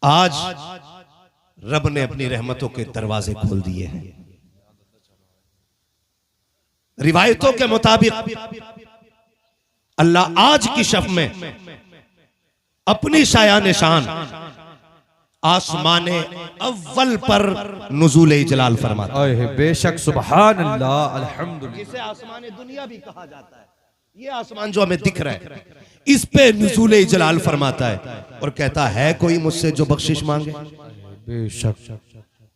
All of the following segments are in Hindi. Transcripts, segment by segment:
आज रब ने अपनी रहमतों के दरवाजे खोल दिए हैं। रिवायतों के मुताबिक अल्लाह आज की शब में अपनी शाया निशान आसमाने अव्वल पर नुज़ूल जलाल फरमाता है। बेशक सुभान अल्लाह अल्हम्दुलिल्लाह। जिसे आसमाने दुनिया भी कहा जाता है, ये आसमान जो हमें दिख रहा है, इस पे नुज़ूल जलाल फरमाता है और कहता है कोई मुझसे जो बख्शिश मांगे। बेशक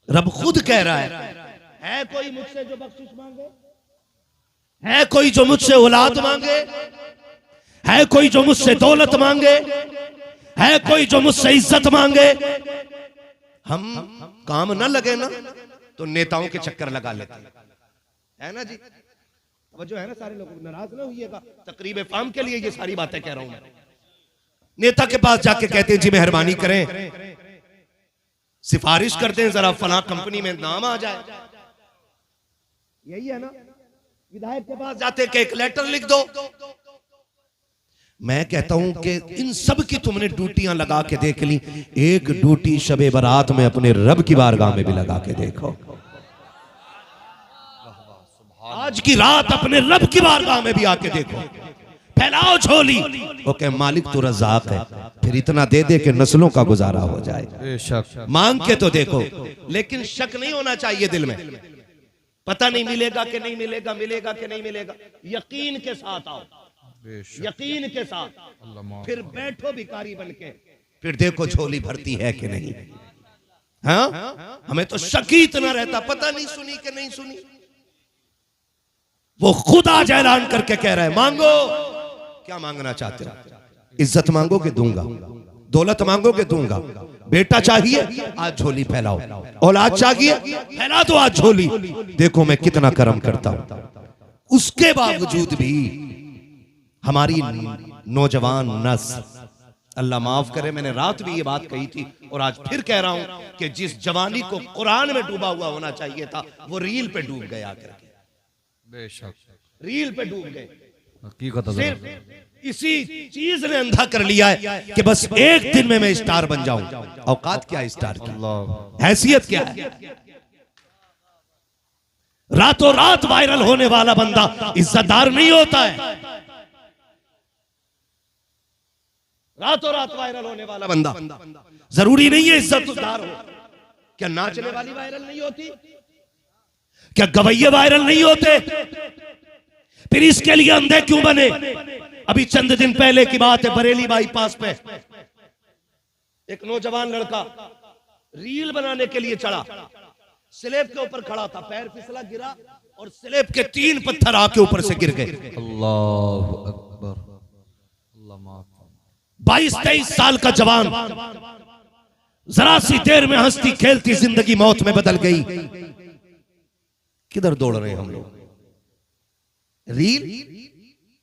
रब खुद कह रहा है कोई मुझसे जो बख्शिश मांगे, है कोई जो मुझसे औलाद मांगे, है कोई जो मुझसे दौलत मांगे, है कोई जो मुझसे इज्जत मांगे। हम काम न लगे ना तो नेताओं के चक्कर लगा लेते हैं, है ना जी। अब जो है ना, सारे लोग नाराज ना होइएगा, तकरीब फाम के लिए ये सारी बातें कह रहा हूं मैं। नेता के पास जाके कहते हैं जी मेहरबानी करें, सिफारिश करते हैं जरा फलां कंपनी में नाम आ जाए, यही है ना। विधायक के पास जाते कि एक लेटर लिख दो। मैं कहता हूं कि इन सब की तुमने ड्यूटियां लगा के देख ली, एक ड्यूटी शबे बारात में अपने रब की बारगाह में भी लगा के देखो। आज की रात अपने रब की बारगाह में भी आके देखो, फैलाओ झोली। ओके मालिक तो रज़ाक है, फिर इतना दे दे कि नस्लों का गुजारा हो जाए। मांग के तो देखो, लेकिन शक नहीं होना चाहिए दिल में। पता नहीं मिलेगा कि नहीं मिलेगा, मिलेगा कि नहीं मिलेगा। यकीन के साथ आओ, यकीन के साथ फिर बैठो भिखारी बनके, फिर देखो झोली भरती है कि नहीं। हाँ, हमें तो शक ही इतना रहता, पता नहीं सुनी कि नहीं सुनी। वो खुद आज ऐलान करके कह रहा है मांगो। क्या मांगना चाहते हो? इज्जत मांगोगे दूंगा, दौलत मांगोगे दूंगा, बेटा चाहिए आज झोली फैलाओ, औलाद चाहिए फैला दो आज झोली। देखो मैं कितना करम करता हूं। उसके बावजूद भी हमारी नौजवान नस्ल, अल्लाह माफ करे, मैंने रात भी ये बात कही थी और आज फिर कह रहा हूं कि जिस जवानी को कुरान में डूबा हुआ होना चाहिए था, वो रील पे डूब गए आकर के। बेशक रील पे डूब गए। सिर्फ इसी चीज ने अंधा कर लिया है कि बस एक दिन में मैं स्टार बन जाऊं। औकात क्या है स्टार की, हैसियत क्या है? रातों रात वायरल होने वाला बंदा इज्जतदार नहीं होता है। रातों रात वायरल होने वाला बंदा जरूरी नहीं है इज्जतदार हो। क्या नाचने वाली वायरल नहीं होती? क्या गवैये वायरल नहीं होते? फिर इसके लिए अंधे क्यों बने? अभी चंद दिन पहले की बात है, बरेली बाईपास पे एक नौजवान लड़का रील बनाने के लिए चढ़ा, स्लैब के ऊपर खड़ा था, पैर फिसला गिरा और स्लैब के 3 पत्थर आके ऊपर से गिर गए। अल्लाह अकबर। 22-23 साल का जवान, जरा सी देर में हंसती खेलती जिंदगी मौत में बदल गई। किधर दौड़ रहे हैं हम लोग? Reel,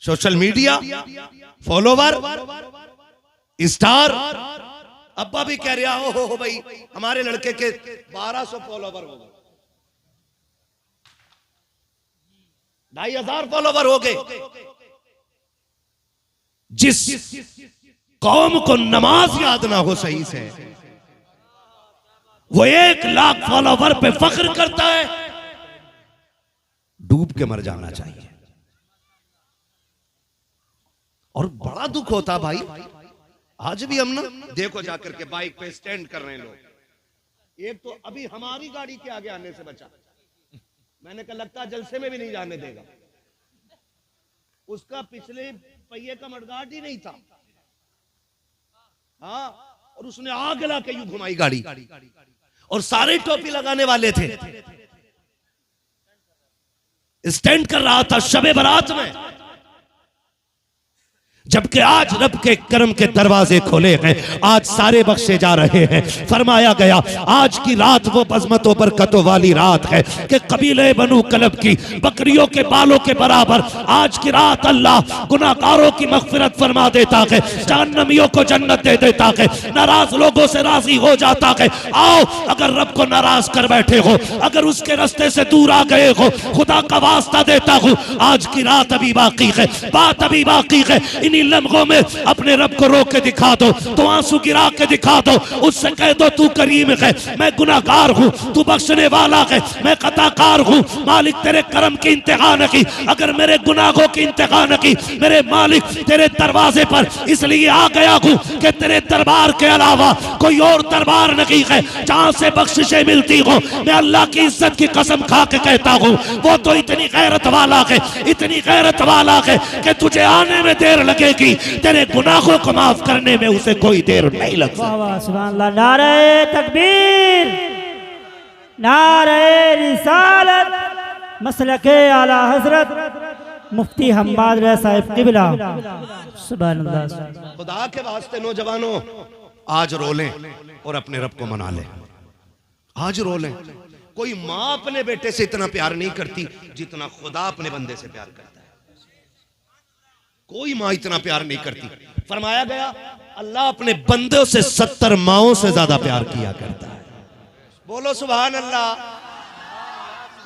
social media, follower, star. अब्बा भी कह रहा हो भाई हमारे लड़के के 1200 फॉलोवर हो गए, 2500 फॉलोवर हो गए। जिस कौम को नमाज याद ना हो सही से, वो 1 लाख फॉलोवर पे फख्र करता है। डूब के मर जाना चाहिए। और बड़ा दुख होता भाई, आज भी हम ना देखो जाकर के बाइक पे स्टैंड कर रहे हैं लोग। एक तो अभी हमारी गाड़ी के आगे आने से बचा, मैंने कहा लगता जलसे में भी नहीं जाने देगा। उसका पिछले पहिए का मडगार्ड ही नहीं था। हाँ, और उसने आग ला के यूं घुमाई गाड़ी, और सारे टोपी लगाने वाले थे। स्टैंड कर रहा था शबे बारात में, जबकि आज रब के करम के दरवाजे खोले हैं, आज सारे बख्शे जा रहे हैं। फरमाया गया आज की रात वो बज़मतों बरकतों वाली रात है कि कबीले बनु कलब की बकरियों के बालों के बराबर आज की रात अल्लाह गुनाहगारों की मग़फ़िरत फरमा देता है, जहन्नमियों को जन्नत दे देता है, नाराज लोगों से राजी हो जाता है। आओ, अगर रब को नाराज कर बैठे हो, अगर उसके रास्ते से दूर आ गए हो, खुदा का वास्ता देता हूँ आज की रात अभी बाकी है, बात अभी बाकी है। इन्हीं लम्हों में अपने रब को रो के दिखा दो, तो आंसू गिरा के दिखा दो, उससे कह दो तू करीम है, मैं गुनाहगार हूँ, तू बख्शने वाला है, मैं खताकार हूँ। मालिक तेरे करम की इंतहा न की, अगर मेरे गुनाहों की इंतहा न की, मेरे मालिक तेरे दरवाजे पर इसलिए आ गया हूँ कि तेरे दरबार के अलावा कोई और दरबार नहीं है जहाँ से बख्शिशें मिलती हो। मैं अल्लाह की इज्जत की कसम खा के कहता हूँ, वो तो इतनी गैरत वाला है, इतनी गैरत वाला है कि तुझे आने में देर लगेगी, तेरे गुनाहों को माफ करने में उसे कोई देर नहीं लगती। सुभान अल्लाह। नारे तकबीर, नारे रिसालत, मसलके आला हजरत मुफ्ती हम्माद रज़ा साहिब क़िबला। सुभान अल्लाह। खुदा के वास्ते नौजवानों, आज रो लें और अपने रब को मना लें। आज रो लें। कोई माँ अपने बेटे से इतना प्यार नहीं करती जितना खुदा अपने बंदे से प्यार करता है। कोई माँ इतना प्यार नहीं करती। फरमाया गया अल्लाह अपने बंदों से 70 माओं से ज्यादा प्यार किया करता है। बोलो सुभान अल्लाह।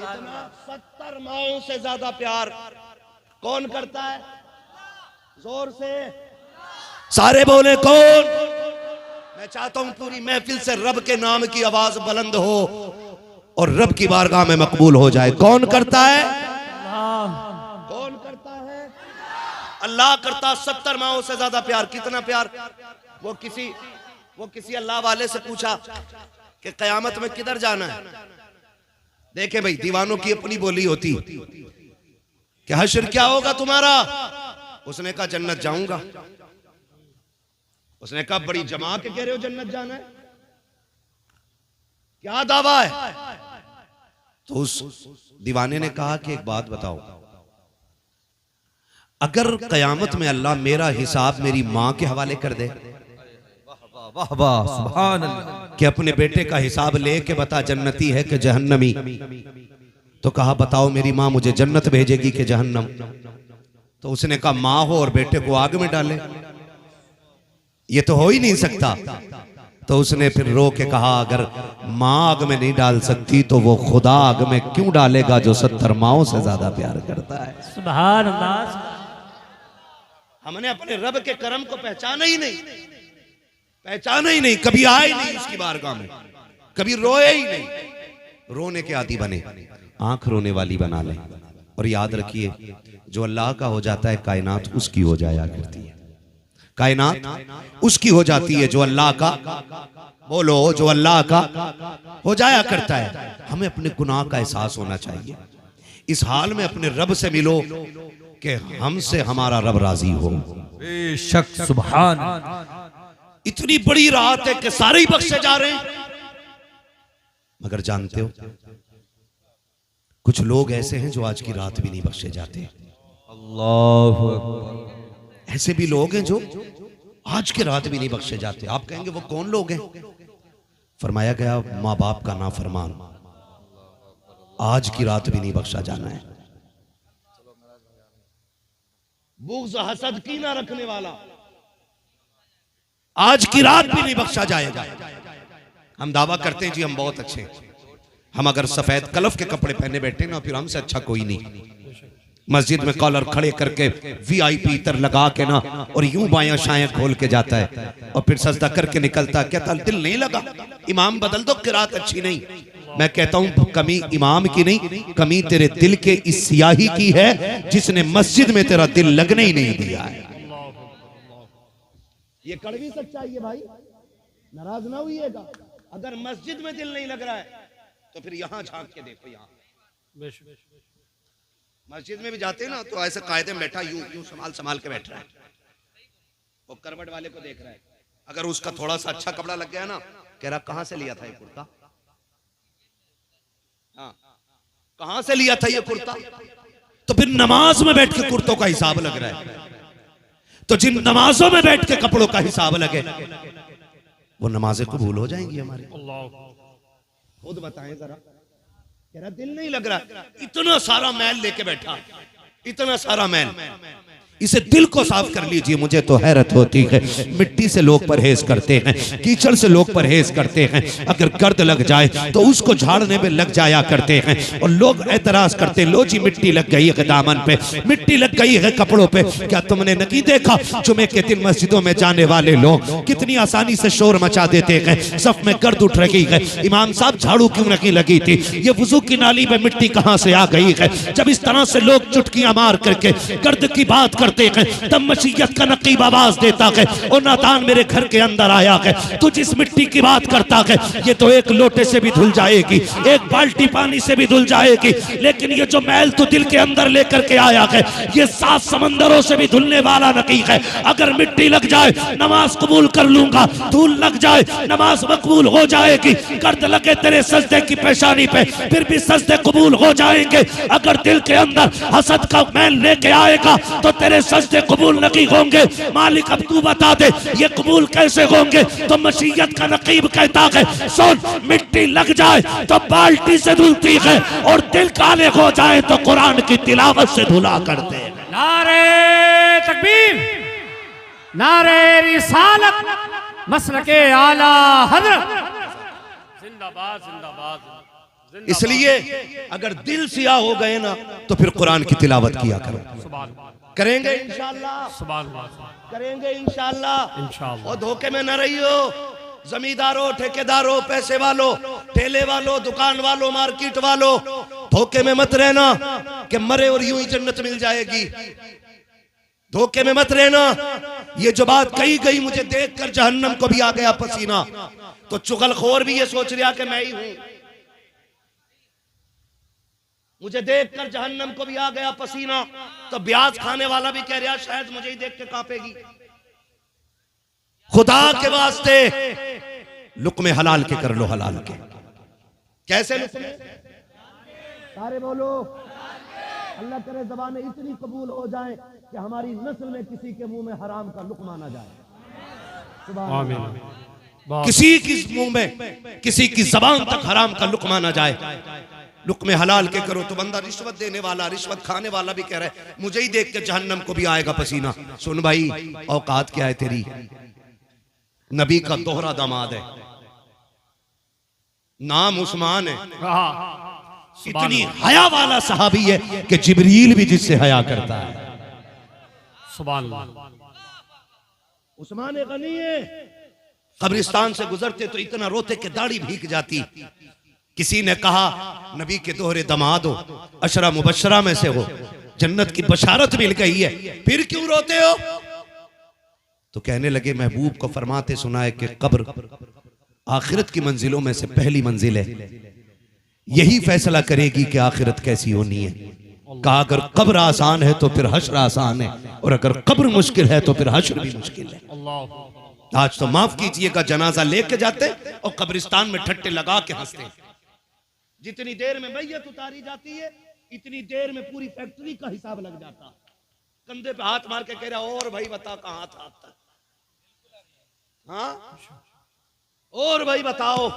इतना 70 माओं से ज्यादा प्यार कौन करता है? जोर से सारे बोले कौन? मैं चाहता हूं पूरी महफिल से रब के नाम की आवाज बुलंद हो और रब की बारगाह में मकबूल हो जाए। कौन करता है? कौन करता है? अल्लाह करता। 70 माओं से ज्यादा प्यार। कितना प्यार? वो किसी अल्लाह वाले से पूछा कि कयामत में किधर जाना है। देखे भाई, दीवानों की अपनी बोली होती कि हश्र क्या होगा तुम्हारा? उसने कहा जन्नत जाऊंगा। उसने कहा बड़ी जमा के कह रहे हो जन्नत जाना है, क्या दावा है? तो उस दीवाने ने कहा कि एक बात बताओ, अगर कयामत में अल्लाह मेरा हिसाब मेरी मां के हवाले कर दे, वाह वाह सुभान अल्लाह, कि अपने बेटे का हिसाब ले के बता जन्नती है कि जहन्नमी, तो कहा बताओ मेरी मां मुझे जन्नत भेजेगी कि जहन्नम? तो उसने कहा मां हो और बेटे को आग में डाले, ये तो हो ही नहीं सकता। तो उसने फिर रो के कहा अगर मां आग में नहीं डाल सकती तो वो खुदा आग में क्यों डालेगा जो 70 माओं से ज्यादा प्यार करता है। सुभान अल्लाह। हमने अपने रब के करम को पहचाना ही नहीं, कभी आए ही नहीं उसकी बारगाह में, कभी रोए ही नहीं। रोने के आदी बने, आंख रोने वाली बना ले। और याद रखिए जो अल्लाह का हो जाता है कायनात उसकी हो जाया करती है। कायनात उसकी हो जाती है जो अल्लाह का, बोलो, जो अल्लाह का हो जाया करता है। हमें अपने गुनाह का एहसास होना चाहिए। इस हाल में अपने रब से मिलो कि हमसे हमारा रब राजी हो। बेशक सुभान। इतनी बड़ी रात है कि सारे ही बख्शे जा रहे हैं, मगर जानते हो कुछ लोग ऐसे हैं जो आज की रात भी नहीं बख्शे जाते। अल्लाहु अकबर। ऐसे भी लोग हैं जो आज की रात भी नहीं बख्शे जाते। आप कहेंगे वो कौन लोग हैं? फरमाया गया माँ बाप का नाफरमान आज की रात भी नहीं बख्शा जाना है। बुग़्ज़ हसद की ना रखने वाला आज की रात भी नहीं बख्शा जाएगा। हम दावा करते हैं जी हम बहुत अच्छे हैं। हम अगर सफेद कलफ के कपड़े पहने बैठे ना फिर हमसे अच्छा कोई नहीं। मस्जिद में कॉलर खड़े करके VIP इतर लगा के ना और यूं बायां शायां खोल के जाता है और फिर सजदा करके निकलता है। कहता दिल नहीं लगा, इमाम बदल दो, किरात अच्छी नहीं। मैं कहता हूं कमी इमाम की नहीं, कमी तेरे दिल के इस सियाही की है जिसने मस्जिद में तेरा दिल लगने ही नहीं दिया है। ये कड़वी सच्चाई है भाई, नाराज ना होइएगा। अगर मस्जिद में दिल नहीं लग रहा है तो फिर यहां झांक के देखो। यहां मस्जिद में भी जाते हैं ना तो ऐसे कायदे में बैठा यूं संभाल के बैठ रहा है, वो करवट वाले को देख रहा है। अगर उसका थोड़ा सा अच्छा कपड़ा लग गया ना, कह रहा कहां से लिया था ये कुर्ता? हाँ, कहां से लिया था ये कुर्ता? तो फिर नमाज में बैठ के कुर्तों का हिसाब लग रहा है। तो जिन नमाजों में बैठ के कपड़ों का हिसाब लगे वो नमाजें कबूल हो जाएंगी हमारी। खुद बताएं जरा, तेरा दिल नहीं लग रहा, इतना सारा मैल लेके बैठा, इतना सारा मैल। इसे दिल को साफ कर लीजिए। मुझे तो हैरत होती है, मिट्टी से लोग परहेज करते हैं, कीचड़ से लोग परहेज करते हैं, अगर गर्द लग जाए तो उसको झाड़ने में लग जाया करते हैं, और लोग एतराज करते, लो जी मिट्टी लग गई है दामन पे, मिट्टी लग गई है कपड़ों पे। क्या तुमने नहीं देखा जुमे के दिन मस्जिदों में जाने वाले लोग कितनी आसानी से शोर मचा देते हैं, सफ में गर्द उठ रही है, इमाम साहब झाड़ू क्यों नहीं लगी थी, ये वुजू की नाली में मिट्टी कहां से आ गई है। जब इस तरह से लोग चुटकियां मार करके गर्द की बात करते हैं, तब मशीयत का नकीब आवाज देता है, ओ नादान मेरे घर के अंदर आया है, तू जिस मिट्टी की बात करता है ये तो एक लोटे से भी धुल जाएगी, एक बाल्टी पानी से भी धुल जाएगी, लेकिन ये जो मैल तू दिल के अंदर लेकर के आया है ये 7 समंदरों से भी धुलने वाला नहीं है। अगर मिट्टी लग जाए नमाज कबूल कर लूंगा, धूल लग जाए नमाज मकबूल हो जाएगी, गर्द लगे तेरे सजदे की पेशानी पे फिर भी सजदे कबूल हो जाएंगे। अगर दिल के अंदर हसद का मैल लेके आएगा तो तेरे सजदे कबूल नहीं होंगे। मालिक अब तू बता दे ये कबूल कैसे होंगे। तो मशीयत का नकीब कहता है, सुन मिट्टी लग जाए तो बाल्टी से धुलती है, और दिल काले हो जाए तो कुरान की तिलावत से धुला करते हैं। नारे तकबीर, नारे रिसालत, मसलके आला हजरत, जिंदाबाद जिंदाबाद। इसलिए अगर दिल सियाह हो गए ना तो फिर कुरान की तिलावत किया करो। करेंगे इंशाअल्लाह, करेंगे इंशाअल्लाह। और धोखे में न रहियो, जमींदारों, ठेकेदारों, पैसे वालों, ठेले वालों, दुकान वालों, मार्केट वालों, धोखे में मत रहना कि मरे और यूं ही जन्नत मिल जाएगी। धोखे में मत रहना। ये जो बात कही गई, मुझे देखकर जहन्नम को भी आ गया पसीना, तो चुगलखोर भी ये सोच रहा कि मैं ही हूं। मुझे देखकर जहन्नम को भी आ गया पसीना, तो ब्याज खाने वाला भी कह रहा शायद मुझे ही देख के कांपेगी। खुदा के वास्ते लुक्मे हलाल के कर लो, हलाल के। कैसे लुक्मे? सारे बोलो, अल्लाह करे ज़बानें इतनी कबूल हो जाए कि हमारी नस्ल में किसी के मुंह में हराम का लुक्मा ना जाए। आमीन। किसी की मुंह में, किसी की जबान तक हराम का लुक्मा ना जाए। लुक्मे हलाल के करो। तो बंदा रिश्वत देने वाला, रिश्वत खाने वाला भी कह रहा है मुझे ही देख के जहन्नम को भी आएगा पसीना। सुन भाई, औकात क्या है तेरी? नबी का दोहरा दामाद है, नाम उस्मान है, इतनी हया वाला सहाबी है कि जिब्रील भी जिससे हया करता है। सुभान अल्लाह। उस्मान गनी है, कब्रिस्तान से गुजरते तो इतना रोते कि दाढ़ी भीग जाती। किसी ने कहा नबी के दोहरे दमाद हो, अशरा मुबशरा में से हो, जन्नत की बशारत मिल गई है, फिर क्यों रोते हो? तो कहने लगे महबूब को फरमाते सुना है कि कब्र आखिरत की मंजिलों में से पहली मंजिल है, यही फैसला करेगी कि आखिरत कैसी होनी है। कहा अगर कब्र आसान है तो फिर हश्र आसान है, और अगर कब्र मुश्किल है तो फिर हश्र भी मुश्किल है। आज तो माफ कीजिएगा, जनाजा लेके जाते और कब्रिस्तान में ठट्टे लगा के हंसते। जितनी देर में मैयत उतारी जाती है इतनी देर में पूरी फैक्ट्री का हिसाब लग जाता। कंधे पे हाथ मार के कह रहा, और भाई बता कहां था अब तक? हाँ, और भाई बताओ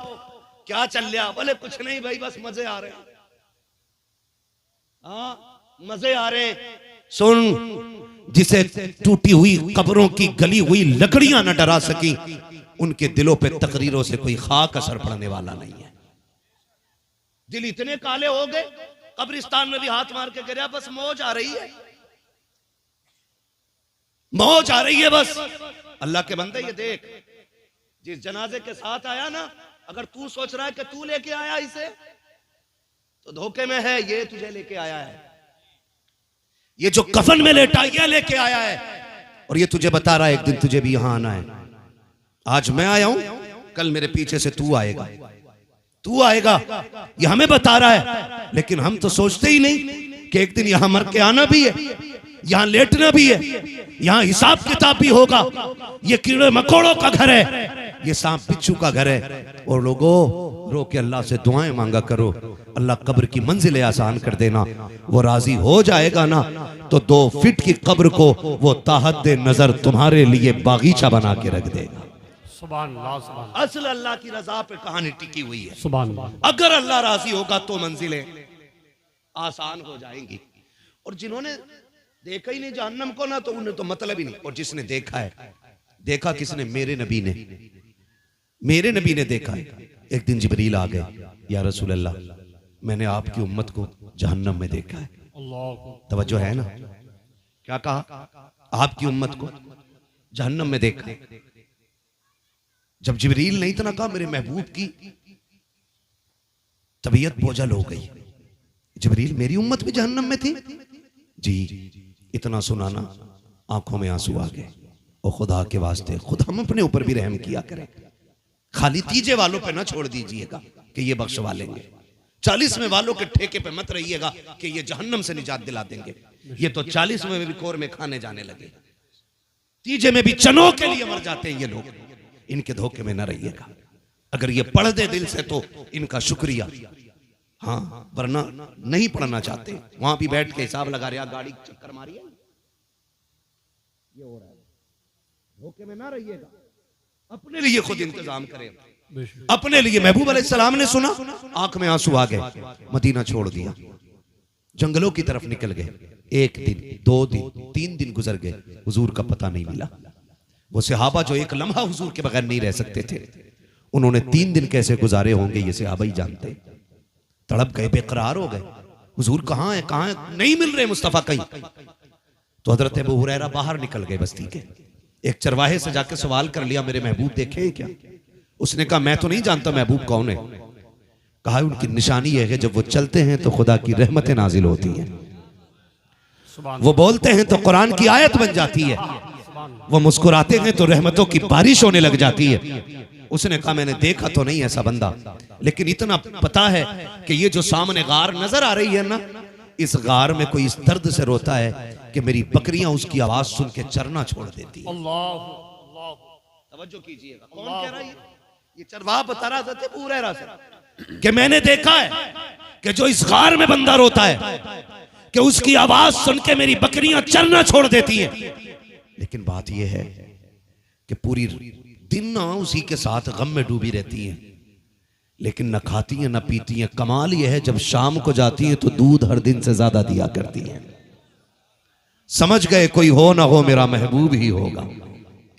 क्या चल रहा? बोले कुछ नहीं भाई, बस मजे आ रहे हैं। हाँ, मजे आ रहे हैं। सुन, जिसे टूटी हुई कब्रों की गली हुई लकड़ियां न डरा सकी, उनके दिलों पे तकरीरों से कोई खाक असर पड़ने वाला नहीं है। दिल इतने काले हो गए, कब्रिस्तान में भी हाथ मार के कह रहा बस मौज आ रही है, मौज आ रही है बस। अल्लाह के बंदे ये देख, जिस जनाजे के साथ आया ना, अगर तू सोच रहा है कि तू लेके आया इसे, तो धोखे में है। ये तुझे लेके आया है, ये जो कफन में लेटा ये लेके आया है, और ये तुझे बता रहा है एक दिन तुझे भी यहां आना है। आज मैं आया हूं, कल मेरे पीछे से तू आएगा, तू आएगा, ये हमें बता रहा है। लेकिन हम तो सोचते ही नहीं कि एक दिन यहां मर के आना भी है, यहां लेटना भी है, यहां हिसाब किताब भी होगा। ये कीड़े मकोड़ों का घर है, ये सांप बिच्छू का घर है। और लोगों रो के अल्लाह से दुआएं मांगा करो, अल्लाह कब्र की मंजिलें आसान कर देना। वो राजी हो जाएगा ना तो 2 फीट की कब्र को वो ताहद नजर तुम्हारे लिए बागीचा बना के रख देगा। सुभान अल्लाह, सुभान असल अल्लाह की रजा पे कहानी टिकी हुई है। सुभान अल्लाह। अगर अल्लाह राजी होगा तो मंजिलें आसान हो जाएंगी। और देखा ही नहीं जहन्नम को ना, तो उन्हें तो मतलब ही नहीं। और जिसने देखा है, देखा किसने? मेरे नबी ने, मेरे नबी ने देखा है। एक दिन जिब्रील आ गए, या रसूल अल्लाह, मैंने आपकी उम्मत को जहन्नम में देखा है। तवज्जो है ना? क्या कहा? आपकी उम्मत को जहन्नम में देखा है। जब जिब्रील ने इतना कहा, मेरे महबूब की तबीयत बोझल हो गई। जिब्रील, मेरी उम्मत भी जहन्नम में थी? जी। इतना सुनाना, आंखों में आंसू आ गए। और खुदा के वास्ते खुद हम अपने ऊपर भी रहम किया करें। खाली तीजे वालों पे ना छोड़ दीजिएगा कि ये बख्शवा लेंगे। 40वें वालों के ठेके पे मत रहिएगा कि ये जहन्नम से निजात दिला देंगे। ये तो 40वें में भी कोर में खाने जाने लगे, तीजे में भी चनों के लिए मर जाते हैं ये लोग। इनके धोखे में न रहिएगा। अगर ये पढ़ दे दिल से तो इनका शुक्रिया, हाँ, वरना नहीं पढ़ना चाहते। वहां भी बैठ के हिसाब लगा रहे, गाड़ी चक्कर मारी है, ये हो रहा है। धोखे में ना रहिएगा, अपने लिए खुद इंतजाम करें, अपने लिए। महबूब अलैहिस्सलाम ने सुना, आंख में आंसू आ गए, मदीना छोड़ दिया, जंगलों की तरफ निकल गए। 1 दिन, 2 दिन, 3 दिन गुजर गए, हुजूर का पता नहीं मिला। वो सहाबा जो एक लम्हा हुजूर के बगैर नहीं रह सकते थे, उन्होंने 3 दिन कैसे गुजारे होंगे ये सहाबा ही जानते। तड़प गए, बेकरार हो गए, हुजूर कहाँ है, कहाँ है, नहीं मिल रहे मुस्तफा कहीं। तो हजरत अबू हुरैरा बाहर निकल गए बस्ती के। एक चरवाहे से जाकर सवाल कर लिया, मेरे महबूब देखे हैं क्या? उसने कहा, मैं तो नहीं जानता महबूब कौन है। कहा, उनकी निशानी यह है, जब वो चलते हैं तो खुदा की रहमतें नाजिल होती हैं, वो बोलते हैं तो कुरान की आयत बन जाती है, वो मुस्कुराते हैं तो रहमतों की बारिश होने लग जाती है। उसने कहा, मैंने देखा तो नहीं ऐसा बंदा, लेकिन इतना पता है कि ये जो सामने गार नजर आ रही है ना, इस गार में कोई इस दर्द से रोता है कि मेरी बकरियां उसकी आवाज सुन के चरना छोड़ देती है। तवज्जो कीजिएगा, कौन कह रहा है? ये चरवाहा बता रहा था अबू हुरैरा से कि मैंने देखा है कि जो इस गार में बंदा रोता है कि उसकी आवाज सुन के मेरी बकरियां चरना छोड़ देती हैं। लेकिन बात यह है कि पूरी दिन ना उसी के साथ गम में डूबी रहती हैं, लेकिन न खाती हैं न पीती हैं। कमाल यह है, जब शाम को जाती हैं तो दूध हर दिन से ज्यादा दिया करती हैं। समझ गए, कोई हो ना हो मेरा महबूब ही होगा।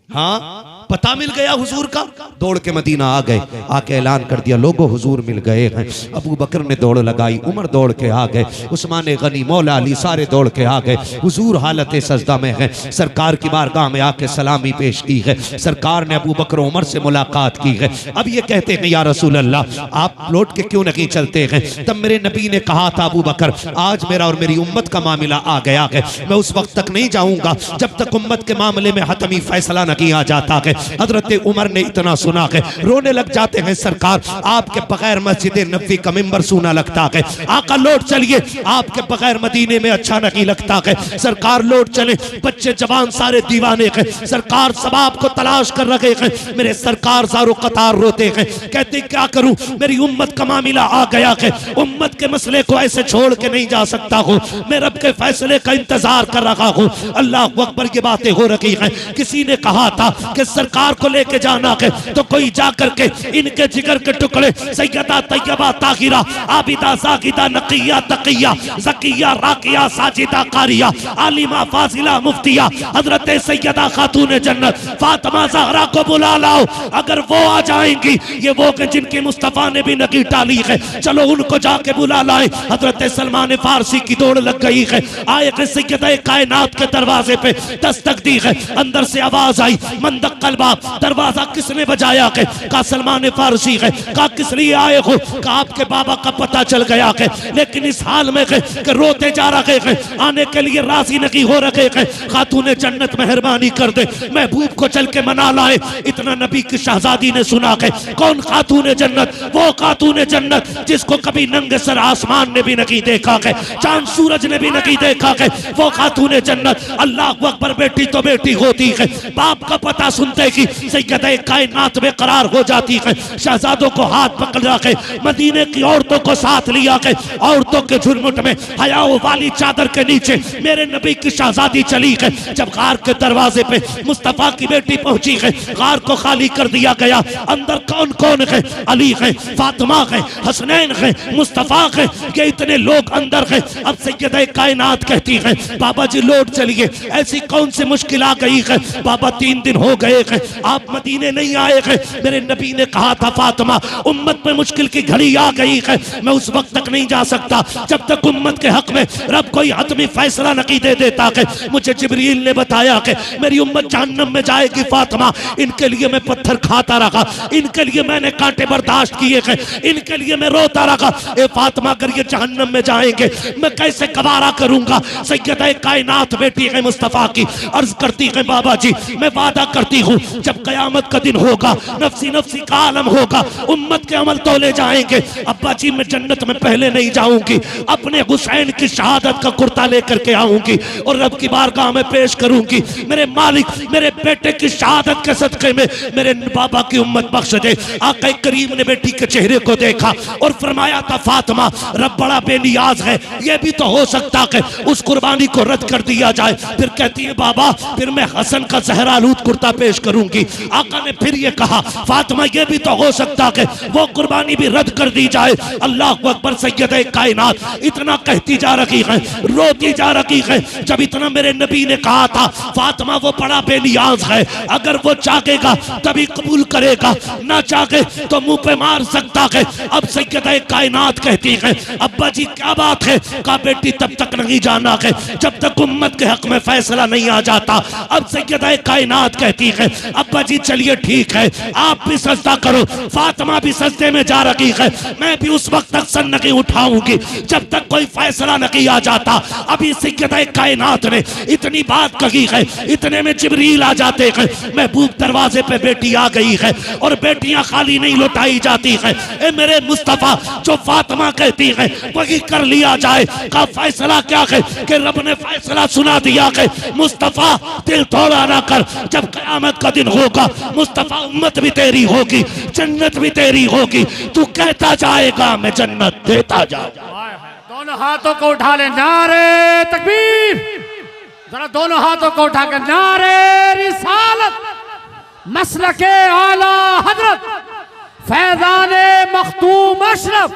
हाँ, पता मिल गया हुजूर का, दौड़ के मदीना आ गए, आके ऐलान कर दिया, लोगों हुजूर मिल गए हैं। अबू बकर ने दौड़ लगाई, उमर दौड़ के आ गए, उस्मान गनी, मौला अली सारे दौड़ के आ गए। हुजूर हालत सजदा में है, सरकार की बारगाह में आके सलामी पेश की है। सरकार ने अबू बकर उमर से मुलाकात की है। अब ये कहते हैं, या रसूल अल्लाह, आप लौट के क्यों नहीं चलते हैं? तब मेरे नबी ने कहा था, अबू बकर, आज मेरा और मेरी उम्मत का मामला आ गया है, मैं उस वक्त तक नहीं जाऊंगा जब तक उम्मत के मामले में हतमी फैसला न किया जाता है। हजरत उमर ने इतना सुना है, रोने लग जाते हैं, सरकार आपके बगैर मस्जिद नबवी का मिंबर सूना लगता है। आका लौट चलिए, आपके बगैर मदीने में अच्छा नहीं लगता है। सरकार लौट चले, बच्चे जवान सारे दीवाने हैं, सरकार सबाब को तलाश कर रहे हैं। मेरे सरकार सारो कतार रोते हैं, कहते क्या करूं, मेरी उम्मत का मामला आ गया है, उम्मत के मसले को ऐसे छोड़ के नहीं जा सकता हूं, मैं रब के फैसले का इंतजार कर रहा हूं। अल्लाह अकबर की बातें हो रही हैं। किसी ने कहा था कि सरकार को लेके जाना है, तो कोई जाकर के इनके जिगर के टुकड़े सैयदा तैयबा ताहिरा आबिदा साकिदा नकिया तकिया ज़किया राकिया साजिदा कारिया आलिमा फाजिला मुफ्तिया हजरत सैयदा खातून जन्नत फातिमा ज़हरा को बुला लाओ। अगर वो आ जाएंगी, ये वो के जिनकी मुस्तफ़ा ने भी नकी टाली है, चलो उनको जाके बुला लाए। हजरत सलमान फारसी की दौड़ लग गई है, आए कि सैयदा कायनात के दरवाजे पे दस्तक दी है। अंदर से आवाज आई, मंदक कलबा, दरवाजा किसने बजाया है? कहा सलमान फारसी है। कहा किस लिए आए हो? कहा आपके बाबा का पता चल गया है, लेकिन इस हाल में है कि रोते जा रहे हैं, आने के लिए राजी नहीं हो रहे हैं। खातून जन्नत मेहरबानी कर दे, महबूब को चल के मना लाए। इतना नबी की शहजादी ने सुना है। कौन खातून जन्नत? वो खातून जन्नत जिसको कभी नंगे सर आसमान ने भी नहीं देखा है, चांद सूरज ने भी नहीं देखा है। वो खातून जन्नत, अल्लाह अकबर, बेटी तो बेटी होती है। बाप का पता सुनते जाएगी, सैयदे कायनात में करार हो जाती है। शहजादों को हाथ पकड़ के मदीने की औरतों को साथ लिया के औरतों के झुरमुट में हयाओं वाली चादर के नीचे मेरे नबी की शहजादी चली गई। जब गार के दरवाजे पे मुस्तफा की बेटी पहुंची है, गार को खाली कर दिया गया। अंदर कौन कौन है? अली है, फातिमा है, हसनैन है, मुस्तफा है, ये इतने लोग अंदर है। अब सैयदे कायनात कहती है बाबा जी लौट चलिए, ऐसी कौन सी मुश्किल आ गई है? बाबा 3 दिन हो गए हैं आप मदीने नहीं आए हैं। मेरे नबी ने कहा था फातिमा उम्मत में मुश्किल की घड़ी आ गई है, मैं उस वक्त तक नहीं जा सकता जब तक उम्मत के हक में रब कोई हतमी फैसला नहीं दे देता है। मुझे जिब्रील ने बताया कि मेरी उम्मत जहन्नम में जाएगी फातिमा, इनके लिए मैं पत्थर खाता रहा, इनके लिए मैंने कांटे बर्दाश्त किए हैं, इनके लिए मैं रोता रहा। ए फातिमा अगर ये जहन्नम में जाएंगे मैं कैसे गवारा करूंगा? सैयदे कायनात बेटी है मुस्तफा की अर्ज करती है बाबा जी मैं वादा करती हूँ जब कयामत का दिन होगा, नफ्सी नफ्सी का आलम होगा, उम्मत के अमल तोले जाएंगे, अब्बा जी मैं जन्नत में पहले नहीं जाऊंगी, अपने हुसैन की शहादत का कुर्ता लेकर के आऊंगी और रब की बारगाह में पेश करूंगी। मेरे मालिक मेरे बेटे की शहादत के सदके में मेरे बाबा की उम्मत बख्श दे। आका करीम ने बेटी के चेहरे को देखा और फरमाया था फातिमा रब बड़ा बेनियाज है, ये भी तो हो सकता है उस कुर्बानी को रद्द कर दिया जाए। फिर कहती है बाबा फिर मैं हसन का जहरालूद कुर्ता पेश करूंगी। आका ने फिर ये कहा फातिमा ये भी तो हो सकता है वो कुर्बानी भी रद्द कर दी जाए। अल्लाह अकबर। सैयदे कायनात इतना कहती जा रही है, रोती जा रही है। जब इतना मेरे नबी ने कहा था फातिमा वो बड़ा बेनियाज है, अगर वो चाहेगा तभी कबूल करेगा, ना चाहे तो मुंह पे मार सकता है। अब सैयदे कायनात कहती है अब्बा जी क्या बात है? कहा बेटी तब तक नहीं जाना है जब तक उम्मत के हक में फैसला नहीं आ जाता। अब सैयदे कायनात कहती है अब्बा जी चलिए ठीक है आप भी सजदा करो। फातिमा भी सजदे में जा रही है, मैं भी उस वक्त तक सर नहीं उठाऊंगी जब तक कोई फैसला नहीं आ जाता। अभी सैयदे कायनात ने इतनी बात कही है, इतने में जिब्रील आ जाते हैं। महबूब दरवाजे पे बेटी आ गई है और बेटियां खाली नहीं लौटाई जाती है। ए मेरे मुस्तफा जो फातिमा कहती है वही कर लिया जाए। का फैसला क्या है कि रब ने फैसला सुना दिया है मुस्तफा दिल थोड़ा ना कर, जब क़यामत का दिन होगा मुस्तफा उम्मत भी तेरी होगी, जन्नत भी तेरी होगी, तू कहता जाएगा मैं जन्नत देता जाऊंगा। दोनों हाथों को उठा ले नारे तकबीर, जरा दोनों हाथों को उठा कर नारे रिसालत मसलके आला हजरत फैज़ाने मख्तूम अशरफ,